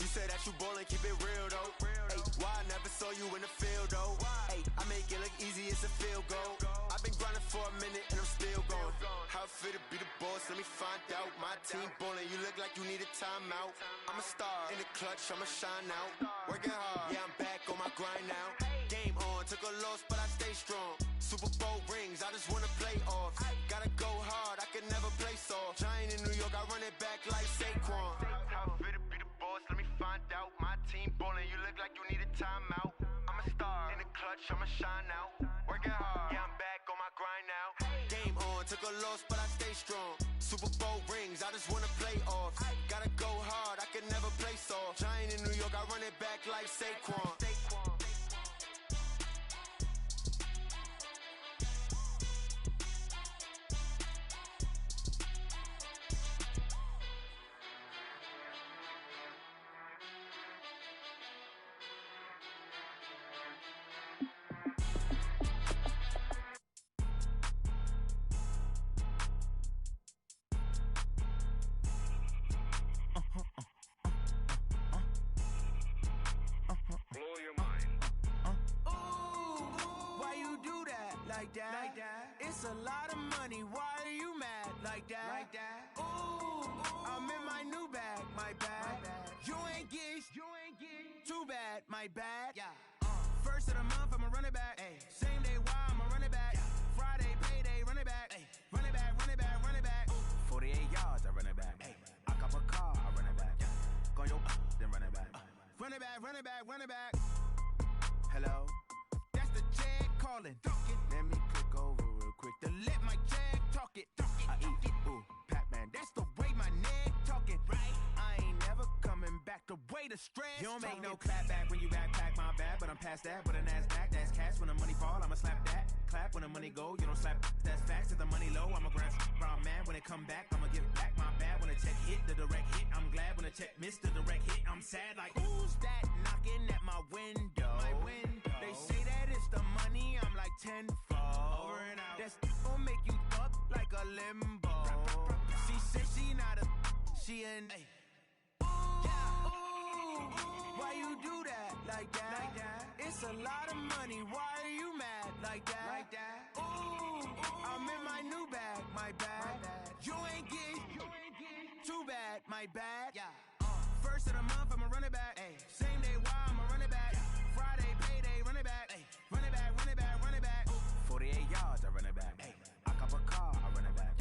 You say that you ballin', keep it real though. Ay, why I never saw you in the field though? Ay, I make it look easy, it's a field goal. I've been grinding for a minute and I'm still going. How it feel to be the boss, let me find out. My team ballin', you look like you need a timeout. I'm a star, in the clutch, I'ma shine out. Working hard, yeah, I'm back on my grind now. Game on, took a loss, but I stay strong. Super Bowl rings, I just wanna play off. Gotta go hard, I can never play soft. Giant in New York, I run it back like Saquon. How it feel to be the boss, let me find out. My team ballin', you look like you need a timeout. I'm a star, in the clutch, I'ma shine out. Working hard, yeah, I'm back on my grind now. Game on, took a loss, but I stay strong. Super Bowl rings, I just wanna play off. Gotta go hard, I can never play soft. Giant in New York, I run it back like Saquon. Blow your mind. Why you do that like that? It's a lot of money. Why are you mad like that? Ooh, I'm in my new bag, my bad. You ain't get too bad, my bad. First of the month, I'ma run it back. Same day, why I'ma run it back. Friday, payday, run it back. Run it back, run it back, run it back. 48 yards, I run it back. I cop a car, I run it back. Go your then run it back. Run it back, run it back, run it back. Hello? That's the jag calling. Let me click over real quick to let my jag talk it. I eat, ooh, Pac-Man. That's the way my neck talking. Right? I ain't never coming back the way the stress. You don't make no clap back when you backpack my bad, but I'm past that. But a NASDAQ, that's cash. When the money fall, I'ma slap that. Clap when the money go, you don't slap. That's facts. If the money low, I'ma grab brown man. When it come back, I'ma give back my bad. When the check hit, the direct hit. I'm glad when the check missed the direct hit. I'm sad like, who's that knocking at my window? My window. They say that it's the money, I'm like tenfold. Over and out. That's gon' make you up like a limbo. She said she not a, she an. Why you do that like that? It's a lot of money. Why are you mad like that? Ooh, I'm in my new bag, my bad. You ain't get too bad, my bad. First of the month, I'ma run it back. Same day, why I'ma run it back. Friday, payday, run it back. Run it back, run it back, run it back. 48 yards, I run it back. I cop a car, I run it back.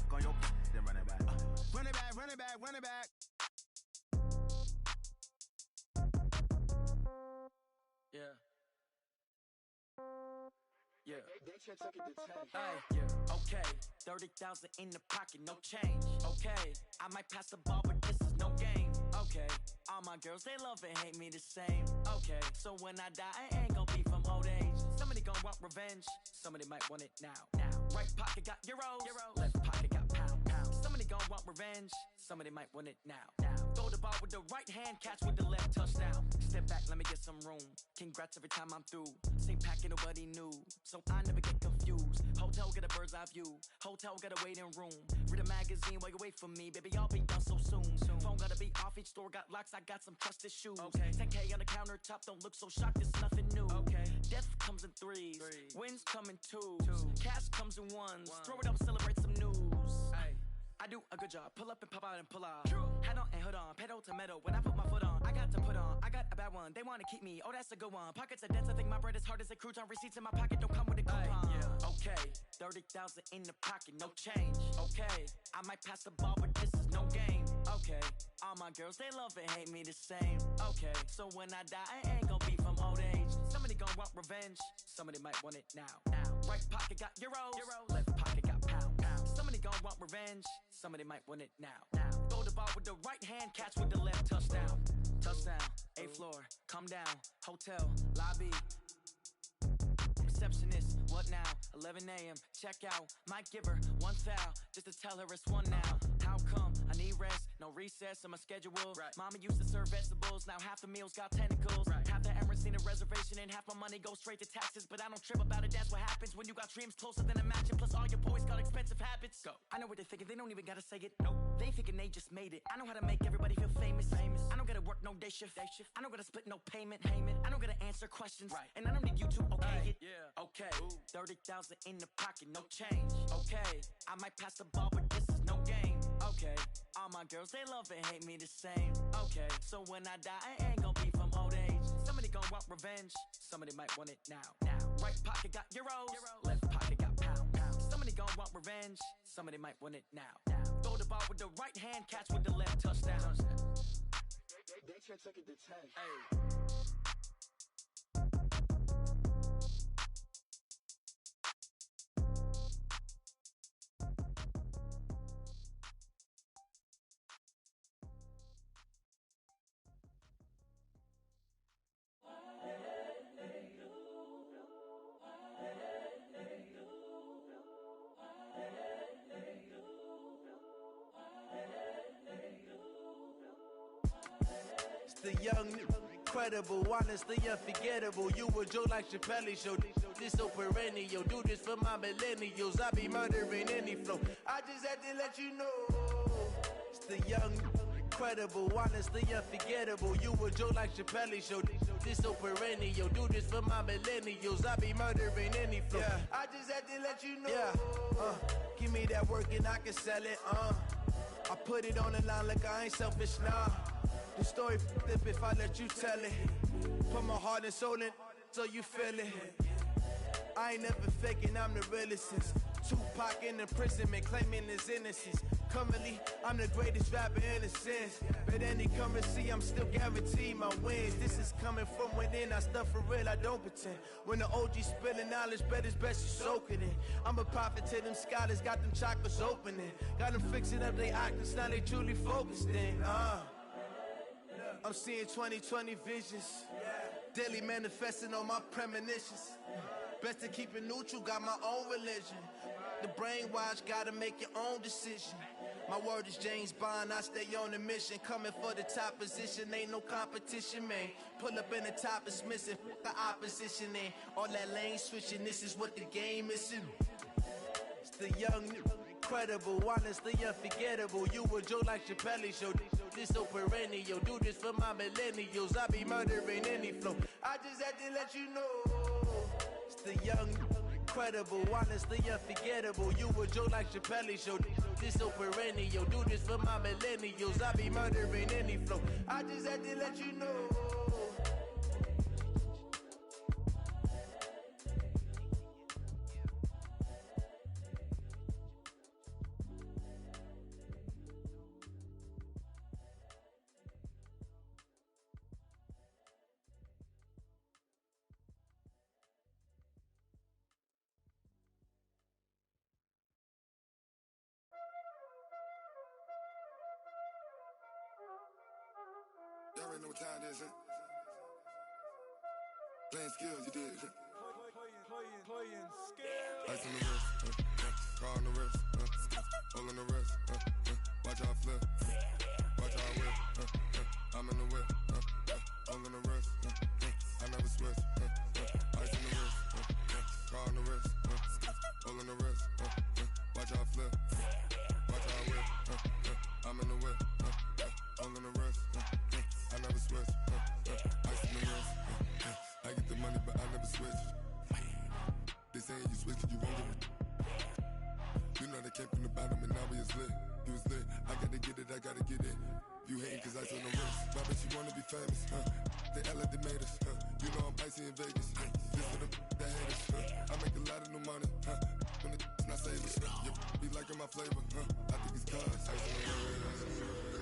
Go your then run it back. Run it back, run it back, run it back. Yeah. Yeah. Okay. 30,000 in the pocket, no change. Okay. I might pass the ball, but this is no game. Okay. All my girls, they love and hate me the same. Okay. So when I die, I ain't gon' be from old age. Somebody gon' want revenge. Somebody might want it now. Right pocket got euros. Left pocket got pounds. Somebody gon' want revenge. Somebody might want it now. Throw the ball with the right hand, catch with the left, touchdown. Step back, let me get some room. Congrats every time I'm through. Same packet, nobody knew. So I never get confused. Hotel get a bird's eye view. Hotel get a waiting room. Read a magazine while you wait for me. Baby, I'll be done so soon. Phone gotta be off, each store got locks. I got some trusted shoes. 10K on the countertop, don't look so shocked, it's nothing new. Death comes in threes. Wins come in twos. Cash comes in ones. Throw it up, celebrate some news. I do a good job. Pull up and pop out and pull out. Head on and hood on. Pedal to metal. When I put my foot on, I got to put on. I got a bad one. They want to keep me. Oh, that's a good one. Pockets are dense. I think my bread is hard as a crouton. Receipts in my pocket don't come with a coupon. Okay. 30,000 in the pocket. No change. Okay. I might pass the ball, but this is no game. Okay. All my girls, they love and hate me the same. Okay. So when I die, I ain't gon' be from old age. Somebody gon' want revenge. Somebody might want it now. Right pocket got euros. Left pocket got pounds. Somebody gon' want revenge. Somebody might want it now. Throw the ball with the right hand, catch with the left, touchdown. Touchdown, 8th floor, come down, hotel, lobby. Receptionist, what now? 11 a.m., check out. Might give her one foul, just to tell her it's one now. How come? I need rest, no recess in my schedule. Mama used to serve vegetables, now half the meals got tentacles. Half the Emirates seen a reservation and half my money goes straight to taxes. But I don't trip about it, that's what happens when you got dreams closer than a mansion. Plus all your boys got expensive habits. Go. I know what they're thinking, they don't even gotta say it. Nope. They thinking they just made it. I know how to make everybody feel famous. I don't gotta work no day shift. I don't gotta split no payment. I don't gotta answer questions. Right. And I don't need you to okay it. Yeah. Okay. 30,000 in the pocket, no change. Okay. I might pass the ball, but this is no game. Okay. All my girls, they love and hate me the same. Okay. So when I die, I ain't gonna be from old age. Somebody gonna want revenge. Somebody might want it now. Right pocket got euros. Left pocket got pounds. Somebody gonna want revenge. Somebody might want it now. Throw the ball with the right hand, catch with the left, touchdown. They can't take it to 10. Hey. The young, incredible, honestly unforgettable. You a joke like Chappelle show. This so perennial. Do this for my millennials. I be murdering any flow. I just had to let you know. It's the young, incredible, honestly unforgettable. You a joke like Chappelle show. This so perennial. Do this for my millennials. I be murdering any flow. Yeah. I just had to let you know. Yeah. Give me that work and I can sell it. I put it on the line like I ain't selfish, nah. The story flip if I let you tell it. Put my heart and soul in so you feel it. I ain't never faking, I'm the realest since Tupac in imprisonment, claiming his innocence. Currently, I'm the greatest rapper in a sense. But any currency, I'm still guaranteed my wins. This is coming from within, I stuff for real, I don't pretend. When the OG spilling knowledge, bet it's best you soak it in. I'm a prophet to them scholars, got them chakras opening. Got them fixing up their actors, now they truly focused in. I'm seeing 2020 visions. Daily manifesting on my premonitions. Best to keep it neutral, got my own religion. The brainwash, gotta make your own decision. My word is James Bond, I stay on a mission. Coming for the top position, ain't no competition, man. Pull up in the top is missing, the opposition in. All that lane switching, this is what the game is. It's the young, incredible, honestly unforgettable. You a joke like Chappelle show. This so perennial. Do this for my millennials. I be murdering any flow. I just had to let you know. It's the young, incredible, honestly unforgettable. You a joke like Chappelle show. This so perennial. Do this for my millennials. I be murdering any flow. I just had to let you know. Y'all already know what time it is, huh? Playing skills, you did, huh? Playing skills. Ice on the wrist, car on the wrist, hole in the wrist, watch how I flip, watch how I whip, I'm in the whip, hole in the wrist, I never switch, ice on the wrist, car on the wrist, hole in the wrist, watch how I flip, watch how I whip, I'm in the whip, hole in the wrist, I never switch, ice on the wrist, I get the money but I never switch. They saying you switch 'cause you won't get it. You know they came from the bottom and now we is lit. You was lit, I gotta get it, I gotta get it. You hating 'cause ice on the wrist. My bitch, you wanna be famous, They act like they made us, You know I'm icy in Vegas, This for the that hate us, I make a lot of new money, When the not savers, Be liking my flavor, I think it's cause ice on the wrist,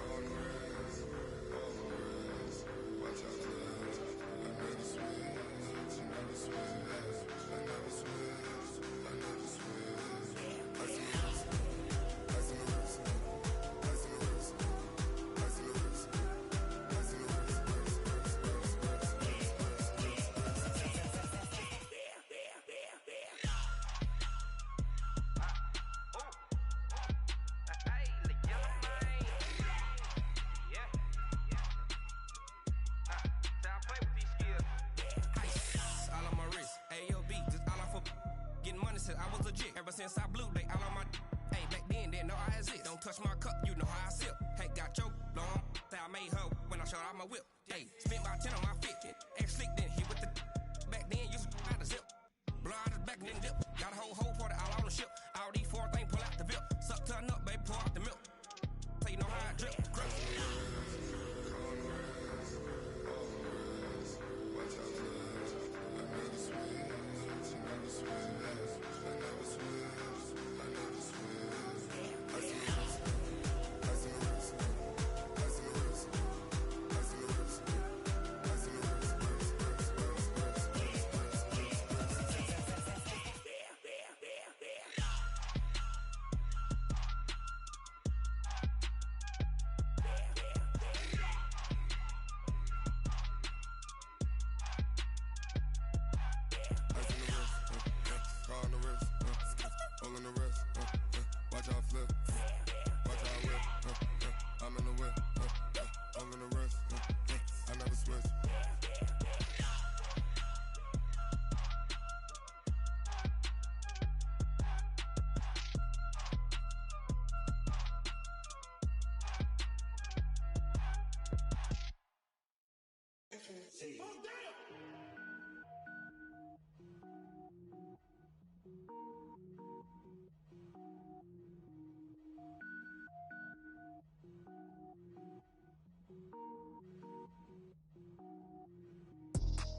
on the wrist, on the wrist. Watch out for this, I never switch, you never switch. I never switch, I never switch. Ice on the wrist, ice on the wrist, ice on the wrist, ice on the wrist, ice on the wrist, money since I was legit. Ever since I blew, they all on my. Hey, back then, didn't know I exist. Don't touch my cup, you know how I sip. Hey, got your long. That I made her when I showed out my whip. Hey, spent about 10 on my fit. Ex slick, then hit with the. Back then, used to out the zip. Blow out his back, then dip. Got a whole party all on the ship. All these four things pull out the VIP. Suck, turn up, baby, pour out the milk. So you know how I drip. Grip.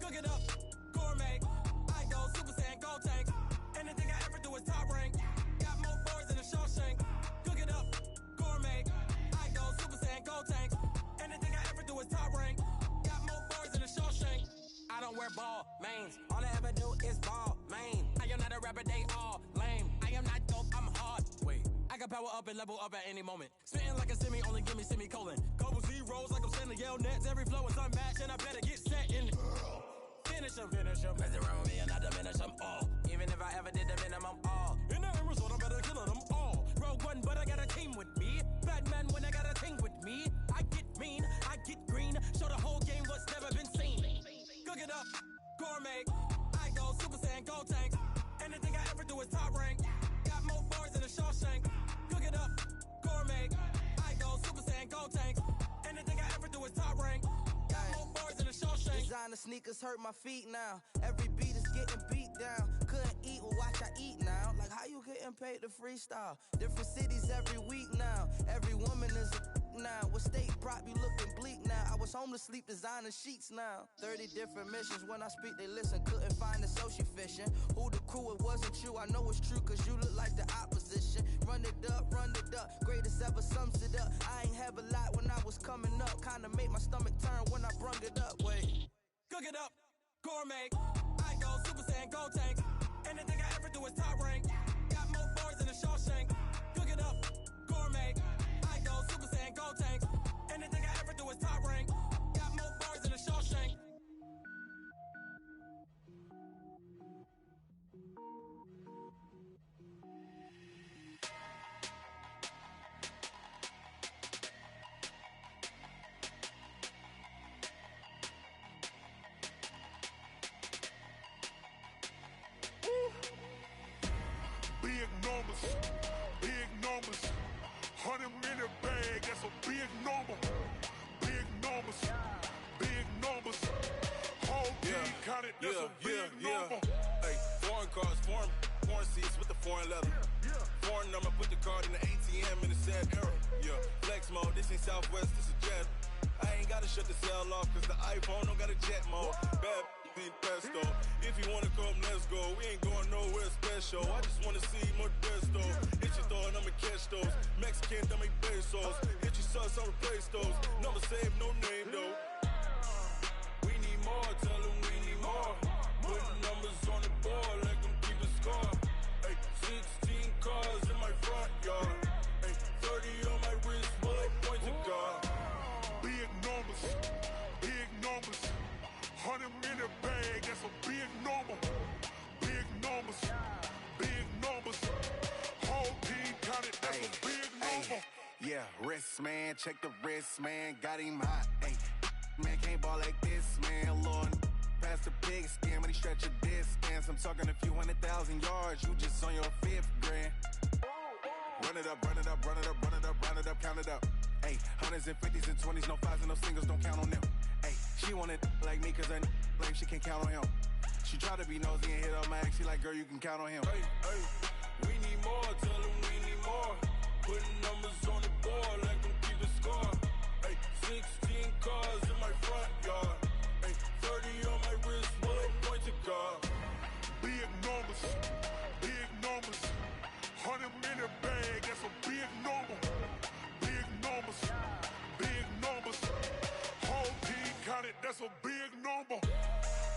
Cook it up, gourmet. I go Super Saiyan, gold tank. Anything I ever do is top rank. Got more boards than a Shawshank. Cook it up, gourmet. I go Super Saiyan, gold tank. Anything I ever do is top rank. Got more boards than a Shawshank. I don't wear ball mains. All I ever do is ball main. I am not a rapper, they all lame. I am not dope, I'm hard. Wait, I got power up and level up at any moment. Spitting like a semi, only give me semicolon. Couple zeros like I'm sending yell nets. Every flow is unmatched and I better get set in. Finish him, mess around with me and I diminish them all. Even if I ever did the minimum all. In the end result, I'm better killing them all. Rogue One, but I got a team with me. Batman when I got a team with me. I get mean, I get green. Show the whole game what's never been seen. Cook it up, gourmet. I go Super Saiyan, gold tank. Anything I ever do is top rank. Got more bars than a Shawshank. Cook it up, gourmet. I go Super Saiyan, gold tank. Anything I ever do is top rank. Designer sneakers hurt my feet now. Every beat is getting beat down. Couldn't eat, well watch I eat now. Like how you getting paid to freestyle? Different cities every week now. Every woman is a now. What state prop you looking bleak now? I was homeless, sleep designer sheets now. 30 different missions. When I speak they listen. Couldn't find the social fishing. Who the crew, it wasn't you. I know it's true cause you look like the opposition. Run it up, greatest ever sums it up. I ain't have a lot when I was coming up. Kinda made my stomach turn when I brung it up. Wait. Cook it up, gourmet. I go Super Saiyan, gold tank. Anything I ever do is top rank. Got more bars than a Shawshank. Cook it up, gourmet. I go Super Saiyan, gold tank. Anything I ever do is top rank. Got more bars than a Shawshank. Big numbers, 100 minute bag, that's a big number. Big numbers, big numbers. Whole team counted, that's a big number. Hey, foreign cars, foreign seats with the foreign leather. Foreign number, put the card in the ATM in the sad era. Yeah, flex mode, this ain't Southwest, this is jet. I ain't gotta shut the cell off, cause the iPhone don't got a jet mode. Bad need pesto. If you wanna come, let's go. We ain't going nowhere special. I just wanna see more desto. Hit your thought, I'ma catch those. Mexican, don't make pesos. Hit your sus, I'll replace those. Number save, no name though. We need more, tell them we need more. Putting numbers on the board, let them keep a score. Hey, 16 cars in my front yard. Hey, 30 on my wrist, bullet point to God. Big numbers, big numbers. 100 minute bag, that's a big number. Big numbers, big numbers. Whole team counted, that's a big number. Yeah, wrist man, check the wrist man, got him hot. Ay, man can't ball like this, man. Lord, past the pig skin when he stretch your distance. I'm talking a few 100,000 yards, you just on your 5th grand. Run it up, run it up, run it up, run it up, run it up, count it up. Ayy, hundreds and 50s and 20s, no 5s and no singles, don't count on them. Ayy, she wanted like me cause her lame, she can't count on him. She tried to be nosy and hit up my ex, she like, girl, you can count on him. Hey, hey, we need more, tell them we need more. Putting numbers on the board like I'm keeping score. Hey, 16 cars in my front yard. Hey, 30 on my wrist, one point to guard. Big numbers, big numbers. 100 minute bag, that's a big number. Big numbers, big numbers. Whole team counted, that's a big number.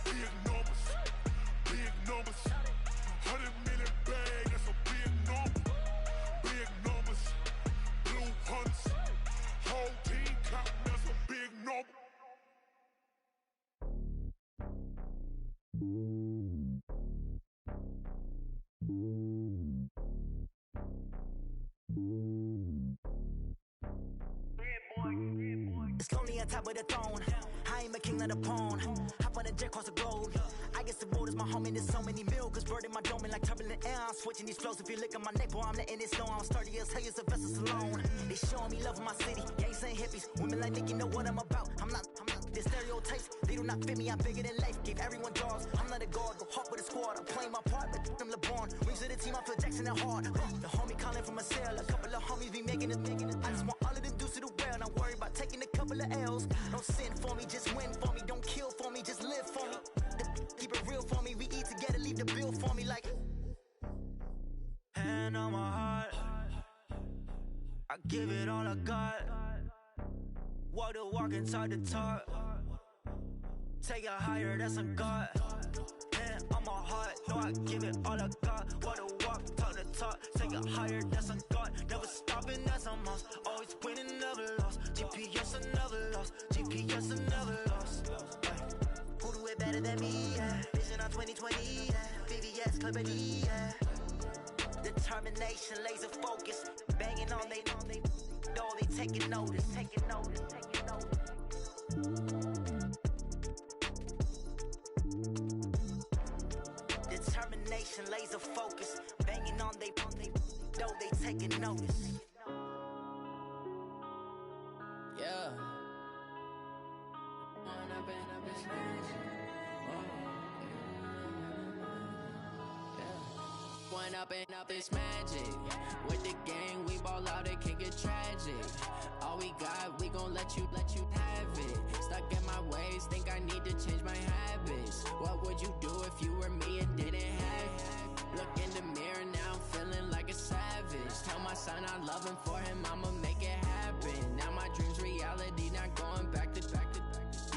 Big numbers, big numbers. 100 minute bag, that's a big number. Big numbers, blue hunts. Whole team counting, that's a big number. It's lonely on top of the throne. I ain't a king of the pawn. Hop on a jet across the globe. I guess the road is my home and there's so many milkers burning my dome like turbulent air. I'm switching these flows. If you look at my neck, boy, I'm letting it slow. I'm sturdy as hell, it's a vessel alone. They showing me love in my city. Gangs ain't hippies. Women like Nicki know what I'm about. I'm not the stereotypes. They do not fit me. I'm bigger than life. Give everyone jaws. I'm not a guard. Go hard with a squad. I'm playing my part, but I'm LeBron. Wings of the team, I feel Jackson and hard. The homie calling from a cell. A couple of homies be making it. I just want all of them dudes to the well. Not worry about taking a couple of L's. Don't sin for me, just win for me. Don't kill for me, just live for me. Keep it real for me. We eat together, leave the bill for me like. Hand on my heart, I give it all I got. Walk the walk and talk the talk. Take it higher, that's a God. Hand on my heart, no, I give it all I got. Walk the walk, talk the talk. Take it higher, that's a God. Never stopping, that's a must. Always winning, never lost. GPS, I never lost. GPS, I never lost. Who do it better than me? Yeah. Vision on 2020. Yeah. VVS, Clippity. Yeah. Determination, laser focus. Banging on they door, they taking notice. Taking notice, taking notice. Determination, laser focus. Banging on they door, they taking notice. Yeah. One up and up, it's magic. With the gang, we ball out, it can get tragic. All we got, we gon' let you have it. Stuck in my ways, think I need to change my habits. What would you do if you were me and didn't have it? Look in the mirror now, I'm feeling like a savage. Tell my son I love him, for him I'ma make it happen. Now my dream's reality, not going back to.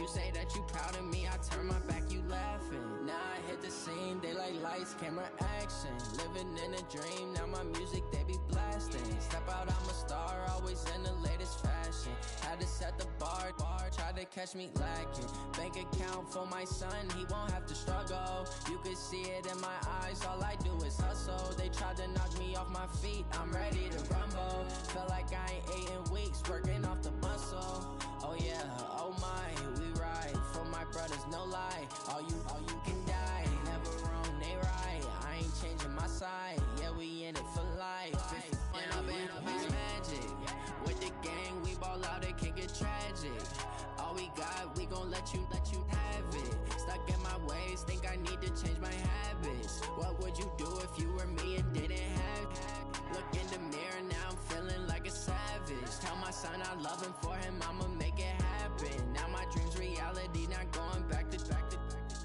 You say that you proud of me, I turn my back, you laughing. Now I hit the scene, daylight lights, camera action. Living in a dream, now my music, they be blasting. Step out, I'm a star, always in the latest fashion. Had to set the bar, try to catch me lacking. Bank account for my son, he won't have to struggle. You could see it in my eyes, all I do is hustle. They tried to knock me off my feet, I'm ready to rumble. Felt like I ain't ate in weeks, working off the muscle. Oh yeah, oh my, we ride for my brothers, no lie. All you can die, never wrong, they right. I ain't changing my side, yeah, we in it for life. When up and up, it's magic. With the gang, we ball out, it can get tragic. All we got, we gon' let you have it. Stuck in my ways, think I need to change my habits. What would you do if you were me and didn't have it? Look in the mirror, now I'm feeling like a savage. Tell my son I love him, for him I'ma make it happen. Now my dream's reality, not going back to.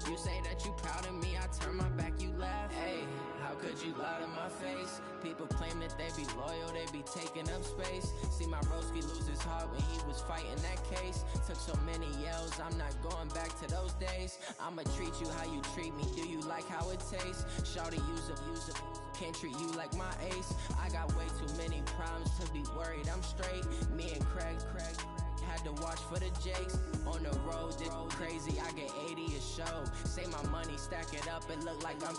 You say that you proud of me, I turn my back, you laugh. Hey, how could you lie to my face? People claim that they be loyal, they be taking up space. See my broski lose his heart when he was fighting that case. Took so many yells, I'm not going back to those days. I'ma treat you how you treat me, do you like how it tastes? Shawty, use it, can't treat you like my ace. I got way too many problems to be worried, I'm straight. Me and Craig had to watch for the Jakes. On the road, this crazy, I get 80 a show. Say my money, stack it up, it look like I'm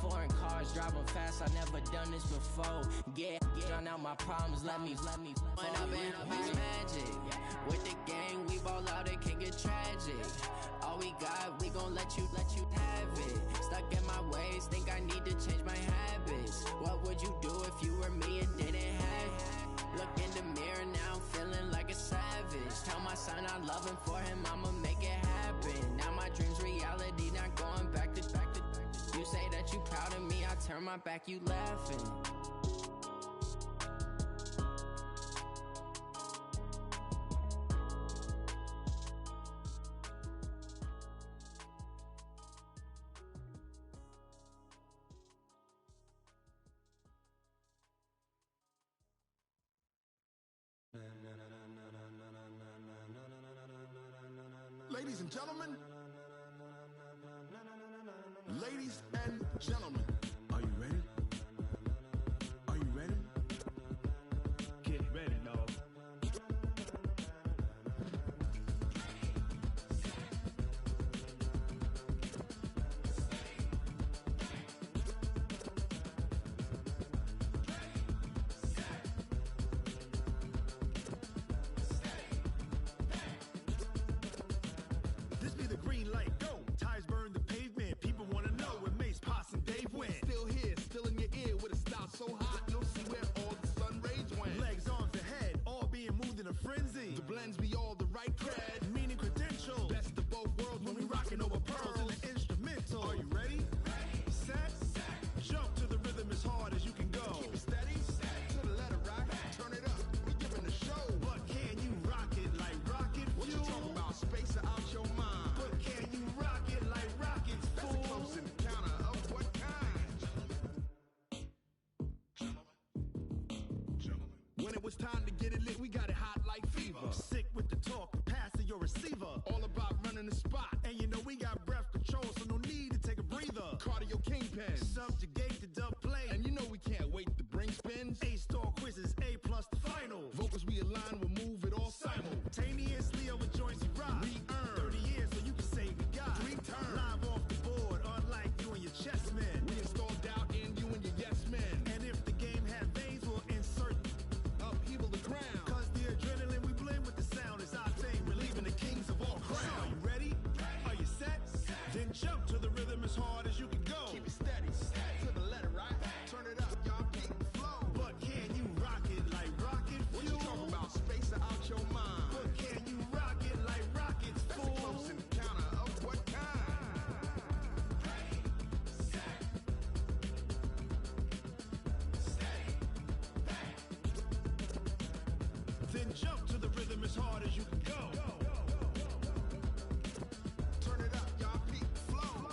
foreign car cars, driving fast, I never done this before. Get drown out my problems, let me When I've been up is magic. With the gang, we ball out, it can get tragic. All we got, we gon' let you have it. Stuck in my ways, think I need to change my habits. What would you do if you were me and didn't have it? Look in the mirror, now I'm feeling like a savage. Tell my son I love him, for him I'ma make it happen. Now my dream's reality, not going back to. You say that you proud of me, I turn my back, you laughing. Ladies and gentlemen, ladies and gentlemen, are you ready? Are you ready? Get ready, dog. This be the green light, go. Tires burn the pavement. People wanna know where Mace, Pops, and Dave went. Still here, still in your ear with a style so hot, you'll see where all the sun rays went. Legs, arms, and head, all being moved in a frenzy. The blends be all the right cred, meaning credentials. Best of both worlds when we rockin' over pearls in the instrumental. Are you ready? Set, jump to the rhythm as hard as you can go. Keep it steady, to the letter rock, turn it up, we giving the show. But can you rock it like rocket fuel? What you talking about, space out your mind? But can you rock it like rockets, fool? That's a close encounter of what kind? When it was time to get it lit, we got it hot like fever. Sick with the talk, pass to your receiver. All about running the spot. And you know we got breath control, so no need to take a breather. Cardio kingpin, subjugate the dub play. And you know we can't wait to bring spins. A-star quizzes, A+ the final. Vocals we align, we'll move it all simultaneously over joints we rock. We earn 30 years, so you can say we got 3 turns. Live off the board, unlike you and your chess men. We install doubt in you and your yes men. And if the game had veins, we'll insert upheaval the ground. Cause the adrenaline we blend with the sound is our thing, relieving the kings of all crowns. So are you ready? Are you set? Then jump to the rhythm as hard as you can go. Keep it steady, to the letter right. Turn it up, y'all keep the flow. But can you rock it like rocket fuel? What you talking about, space out your mind? But can you rock it like rockets, fool? That's a close encounter of what kind? Then jump to the rhythm as hard as you can go. Turn it up, y'all peak flow.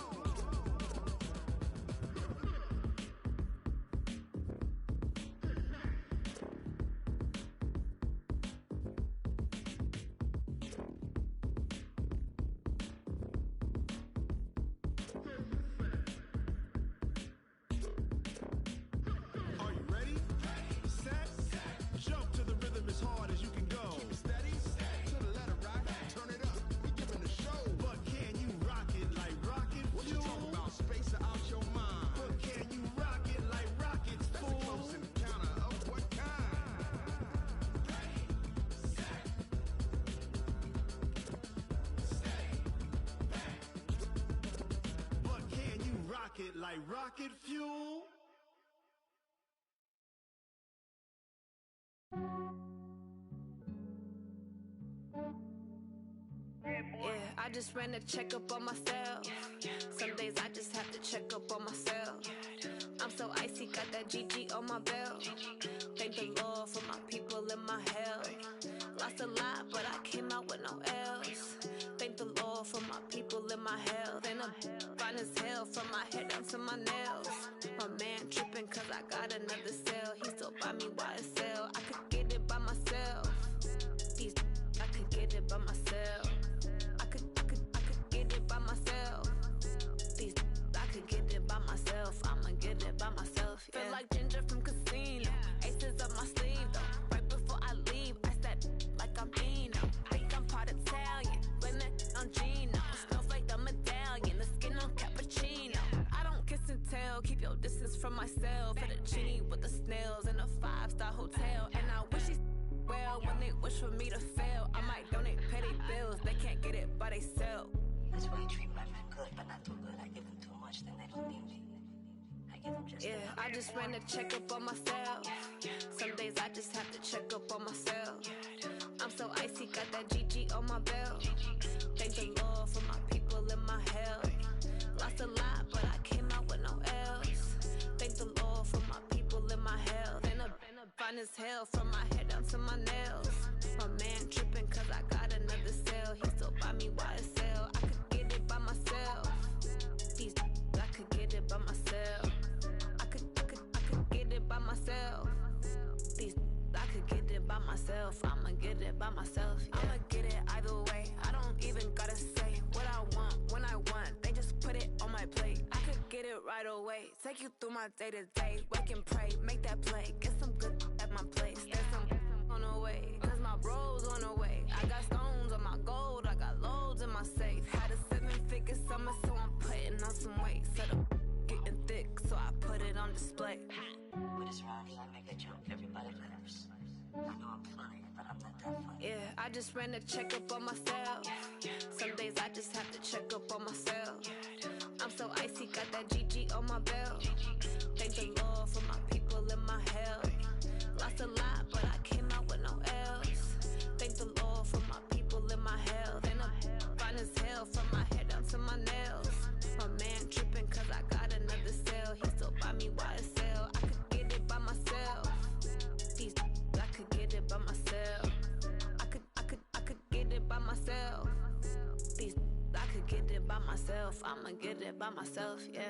Are you ready? Set, jump to the rhythm as hard as you can go. Keep it steady, to the letter rock, turn it up, we giving the show. But can you rock it like rocket fuel? What you talking about, space out your mind? But can you rock it like rockets, fool? That's a close encounter of what kind? But can you rock it like rocket fuel? Yeah, I just ran a checkup on myself. Some days I just have to check up on myself. I'm so icy, got that GG on my belt. Thank the Lord for my people and my health. Lost a lot, but I came out with no else. Thank the Lord for my people and my health. And I'm fine as hell from my head down to my nails. My man tripping cause I got another cell. He still buy me YSL. I could get it by myself. These I could get it by myself. I could get it by myself. These I could get it by myself. I'ma get it by myself. Yeah. Feel like Ginger from Casino. Aces up my sleeve though. Right before I leave, myself. At a genie with the snails in a 5-star hotel. And I wish these well when they wish for me to fail. I might donate petty bills, they can't get it by themselves. That's why you treat my friend good, but not too good. I give them too much, then they don't need me. I give them just enough. I just ran to check up on myself. Some days I just have to check up on myself. I'm so icy, got that GG on my belt. Thank the Lord for my people in my health. Lost a lot, but I came out with no else. Thank the Lord for my people in my health. And a fine as hell from my head down to my nails. My man tripping cause I got another cell. He still buy me YSL. I could get it by myself. These I could get it by myself. I could get it by myself. These I could get it by myself. I'ma get it by myself. Yeah. I'ma get it either way. I don't even gotta say what I want when I want. They just put it on my plate. I could get it right away. Take you through my day to day. Wake and pray, make that play. Get some good at my place. There's some on the way. Cause my bro's on the way. I got stones on my gold. I got loads in my safe. Had a 7-figure summer, so I'm putting on some weight. Set up getting thick, so I put it on display. With this round, I make a jump. Everybody laughs. I know I'm funny, but I'm not that funny. Yeah, I just ran to check up on myself. Some days I just have to check up on myself. I'm so icy, got that GG on my belt. Thank the Lord for my people in my health. Lost a lot, but I came out with no else. Thank the Lord for my people in my health. And I'm fine as hell from my head down to my nails. My man tripping cause I got another cell. He still buy me YSL. I could get it by myself. These I could get it by myself. I could get it by myself. These I could get it by myself. I'ma get it by myself, yeah.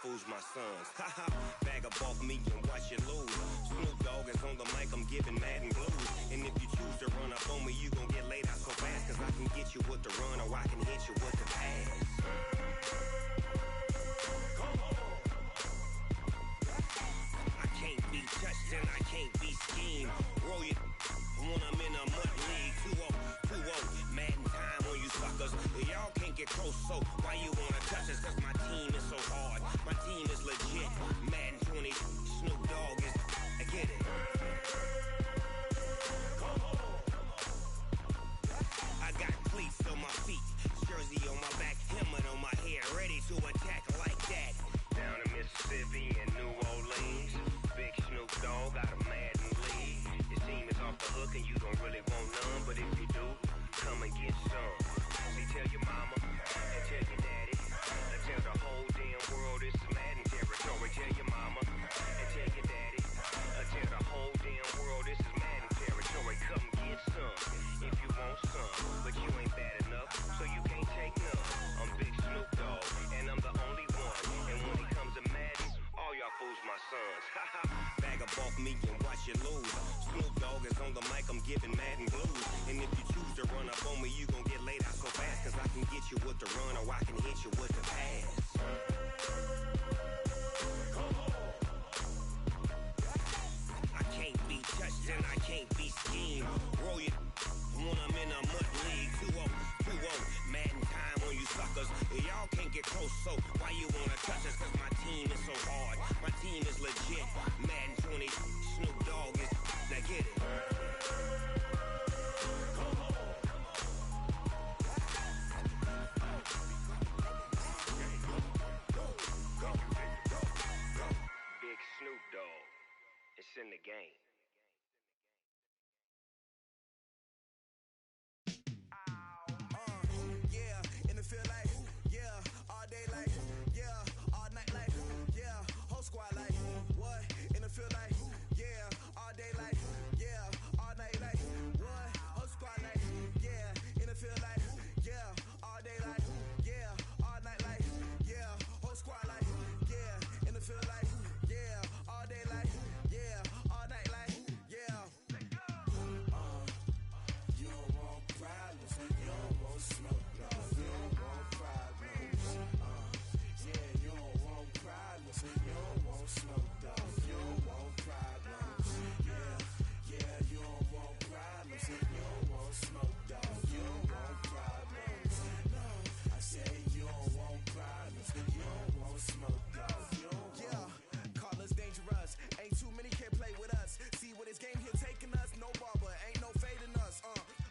Fools my sons. Haha, bag up off me and watch you lose. Snoop Dogg is on the mic, I'm giving Madden blues. And if you choose to run up on me, you gon' get laid out so fast. Cause I can get you with the run or I can hit you with the pass. Come on. I can't be touched and I can't be schemed. Roll you when I'm in a mud league. 2-0, 2-0, Madden time on you suckers. Y'all can't get close, so why you wanna touch us? Cause my team is so hard. My team is legit. Madden 20, Snoop Dogg is. I get it. Come on. I got cleats on my feet, jersey on my back, helmet on my head, ready to attack like that. Down in Mississippi and New Orleans, big Snoop Dogg got a Madden lead. Your team is off the hook and you don't really want none, but if you do, come and get some. See, tell your mama and tell your daddy. Tell the whole damn world this is Madden territory. Tell your mama and tell your daddy. Tell the whole damn world this is Madden territory. Come get some if you want some, but you ain't bad enough, so you can't take none. I'm Big Snoop Dogg, and I'm the only one. And when it comes to Madden, all y'all fools my sons. Bag up off me and watch you lose. Snoop Dogg is on the mic, I'm giving Madden blues. And if you choose to run up on me, you gon' get laid out so fast. Cause I can get you with the run or I can hit you with the pass. Come on. I can't be touched and I can't be schemed. Roll you when I'm in a mud league. 2-0, 2-0, Madden time on you suckers. Y'all can't get close, so why you wanna touch us? Cause my team is so hard. My team is legit. Madden 20, Snoop feel like, yeah, all day like, yeah, all night like, what? Whole squad like, yeah, in the feel like, yeah, all day like, yeah, all night like, yeah, whole squad like, yeah, in the feel like, yeah, all day like, yeah, all night like, yeah. You don't want problems, you don't want smoke, no. You don't want problems, yeah, you don't want problems, you don't want smoke, dog. You don't want problems, yeah, you don't want problems, you don't want smoke, dog. You don't want problems, no. I say you don't want problems, you don't want smoke, dog. You don't want. Yeah, call us dangerous. Ain't too many can play with us. See what this game here taking us. No barber, ain't no fading us.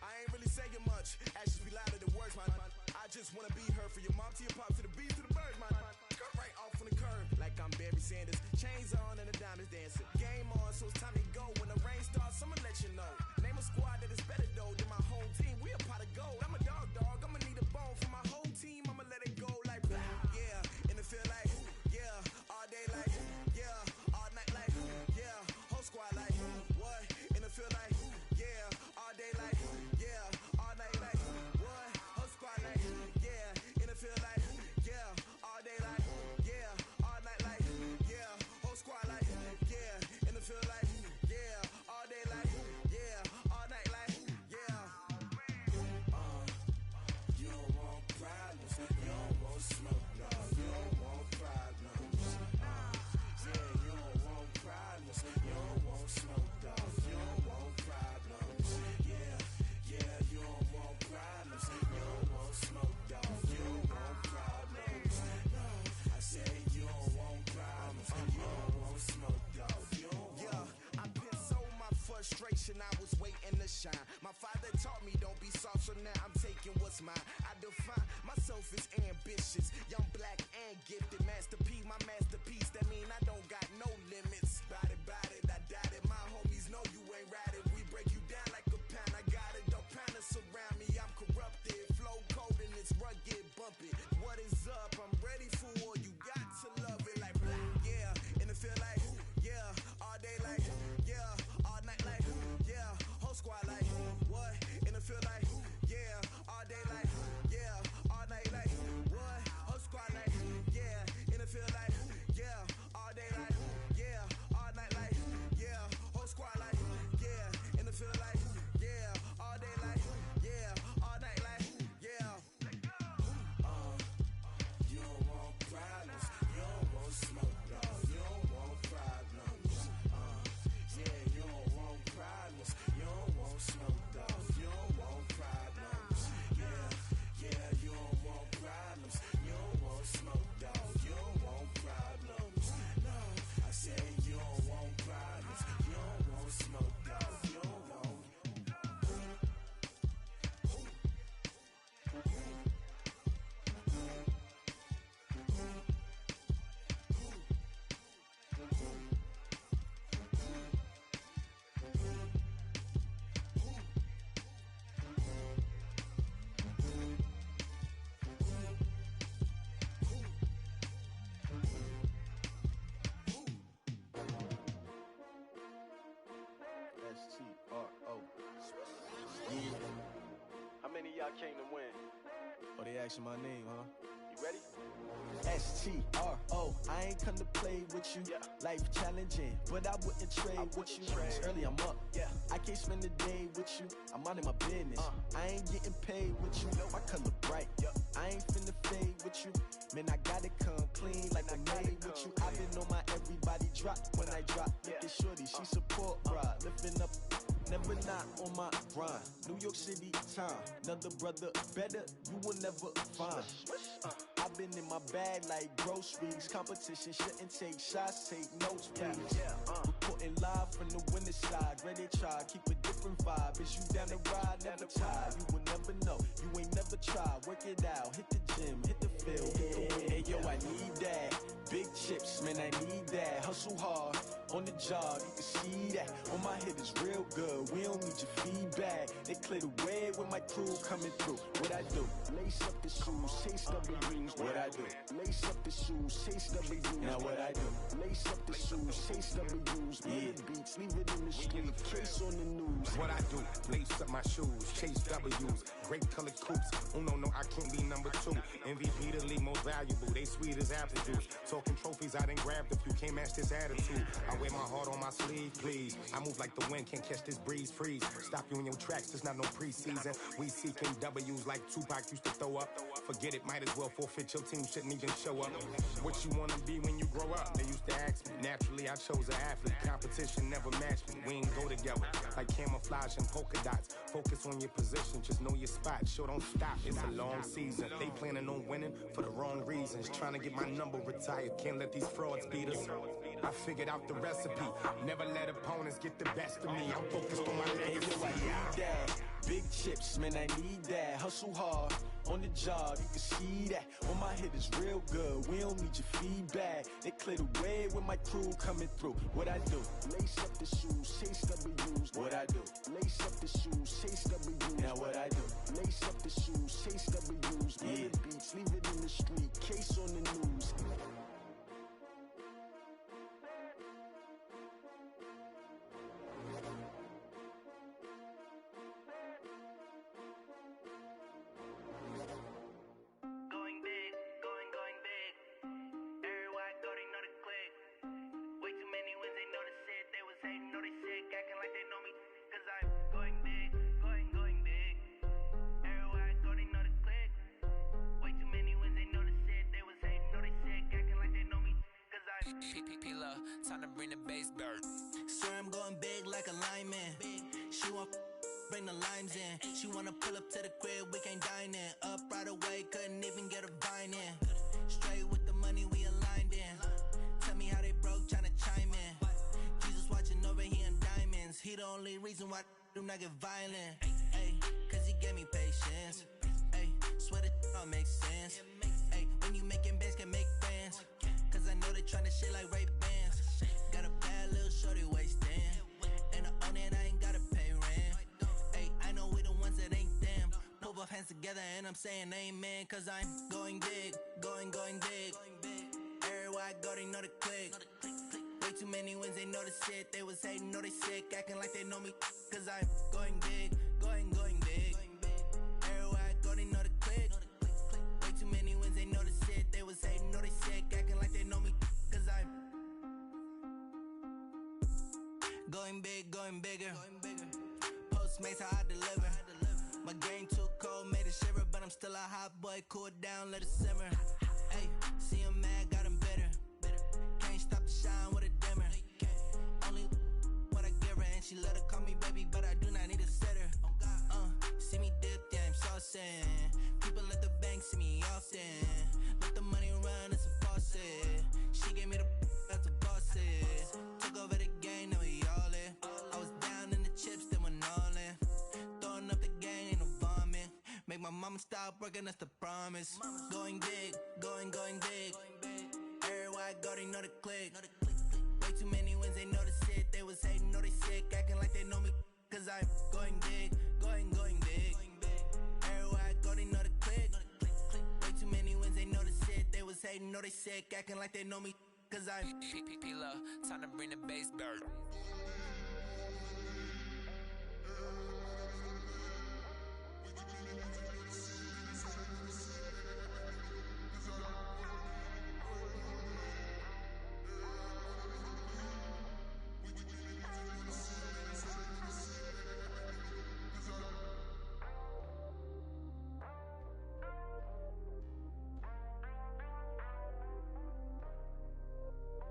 I ain't really saying much. Actions be louder than words, man. I just wanna be heard for your mom to your pop to the beat to the birds, man. Cut right off on the curb like I'm Barry Sanders. Chains on and the diamonds dancing. Game on, so it's time to go. When the rain starts, I'ma let you know. Name a squad that is better though than my home team. We a pot of gold. I'm a dog. I'ma need a bone for my whole team. I'ma let it go like, yeah, and it feel like, yeah, all day like, yeah, all night like, yeah, whole squad like, what? And it feel like, yeah, all day like, yeah, all night like, what? Whole squad like, yeah, and it feel like, yeah, all day like, yeah, all night like, yeah, whole squad like, yeah, and it feel like, yeah, all day like, yeah, all night like, yeah. You don't want problems, you don't want smoke, no. You don't want problems, yeah, you don't want problems, you don't want smoke, dog. You don't want problems, yeah, you don't want problems, you don't want smoke, dog. You don't want problems, no. I say you don't want problems, you don't want smoke, dog. You don't want. Yeah, I put so my frustration, I was waiting to shine. My father taught me don't be soft, so now I'm taking what's mine. I define myself as ambitious, young, black, and gifted. Master P, my masterpiece, that mean I don't got no limits. Bout it, I doubt it. My homies know you ain't ratted. We break you down like a pound. I got it, don't pound us around me. I'm corrupted, flow cold and it's rugged, bumpy. What is up? I'm ready for war. You got to love it like, yeah, and it feel like, yeah, all day like, yeah, all night like, yeah, whole squad like, what? And it feel like, yeah, all day like, yeah, all night like, what? Whole squad like, yeah, and it feel like, yeah, all day like, yeah, all night like, yeah, whole squad like, yeah, and it feel like, yeah, all day like, yeah, all night like, yeah. You don't want problems, you don't want smoke, dog. You don't want problems, yeah, you don't want problems, you don't want smoke, dog. You don't want problems, yeah, you don't want problems, you don't want smoke, dog. You don't want problems, no. I say you don't want problems, you don't want smoke, dog. You don't want. S-T-R-O. Yeah. How many of y'all came to win? Oh, they asking my name, huh? You ready? S-T-R-O. I ain't come to play with you. Yeah. Life challenging, but I wouldn't trade with you. It's early, I'm up. Yeah. I can't spend the day with you. I'm out of my business. I ain't getting paid with you. My color bright. I ain't finna fade with you. Man, I gotta come clean like I made with you. I've been on my everybody drop when I drop. Look at shorty, she support ride. Lifting up, never not on my grind. New York City time, another brother better, you will never find. I've been in my bag like groceries. Competition shouldn't take shots, take notes, please. Reporting live from the winter side. Ready to try, keep a different vibe. Is you down the ride, never tired. You will never know, you ain't never tried. Work it out, hit the gym, hit the field, hit the win. Hey yo, I need that. Big chips, man, I need that. Hustle hard, on the job, you can see that. On my head is real good, we don't need your feedback. They clear the way with my crew coming through. What I do? Lace up the shoes, chase W's. What I do? Lace up the shoes, chase W's. Now what I do? Lace up the shoes, chase W's. Yeah, beats, leave it in the street, case on the news. What I do? Lace up my shoes, chase W's. Great colored coops. Oh no, I can't be number 2. MVP the league most valuable. They sweet as apple juice. Talking trophies, I done grabbed a few. Can't match this attitude. I wear my heart on my sleeve, please. I move like the wind, can't catch this breeze. Freeze. Stop you in your tracks. There's not no preseason. We seeking W's like Tupac used to throw up. Forget it, might as well forfeit. Your team shouldn't even show up. What you wanna be when you grow up? They used to ask me. Naturally, I chose an athlete. Competition never matched me. We ain't go together like camouflage and polka dots. Focus on your position, just know your spot. Sure, don't stop. It's a long season. They planning on winning for the wrong reasons. Trying to get my number retired. Can't let these frauds beat us. I figured out the recipe. Never let opponents get the best of me. I'm focused on my legacy. I need that. Big chips, man, I need that. Hustle hard on the job, you can see that. On my head is real good, we don't need your feedback. They clear the way with my crew coming through. What I do? Lace up the shoes, chase W's. What I do? Lace up the shoes, chase W's. Now what I do? Lace up the shoes, chase W's. Yeah, beats, leave it in the street, case on the news. Time to bring the bass bird. Sir, I'm going big like a lineman. She want bring the limes in. She wanna pull up to the crib, we can't dine in. Up right away, couldn't even get a vine in. Straight with the money, we aligned in. Tell me how they broke, tryna chime in. Jesus watching over here in diamonds. He the only reason why I do not get violent. Ay, cause he gave me patience. Ay, swear that all makes sense. Ay, when you making bands, can make friends. Cause I know they tryna shit like Ray-Bans. Got a bad little shorty wasting. And I own it, I ain't gotta pay rent. Ay, I know we the ones that ain't them. Pull both hands together and I'm saying amen. Cause I'm going big, going big. Everywhere I go, they know the click. Way too many wins, they know the shit. They was hating, know they sick, acting like they know me. Cause I'm going big, going big. Everywhere I go, they know the click. Way too many wins, they know the shit. They was hating, know they sick, acting like they know me. Cause I'm going big, going bigger. Postmates, how I deliver. My game too cold, made it shiver. But I'm still a hot boy, cool it down, let it simmer. Hey, see him mad, got him bitter. Can't stop the shine with a dimmer. Only what I give her, and she let her call me baby, but I do not need a sitter. See me dip, yeah, I'm saucing. People at the bank see me often. Let the money run, it's a faucet. She gave me the that's a bosses. Took over the game, now we all in. I was down in the chips, then went all in. Throwing up the gang, ain't no vomit. Make my mama stop working, that's the promise. Going big, going big. Everywhere I go, they know the click. Way too many wins, they know the shit. They was hating, know they sick, acting like they know me. Cause I'm going big, going big. Everywhere I go, they know the click. Way too many wins, they know the shit. They was hating, know they sick, acting like they know me. Cause I'm P-Love, time to bring the bass bird.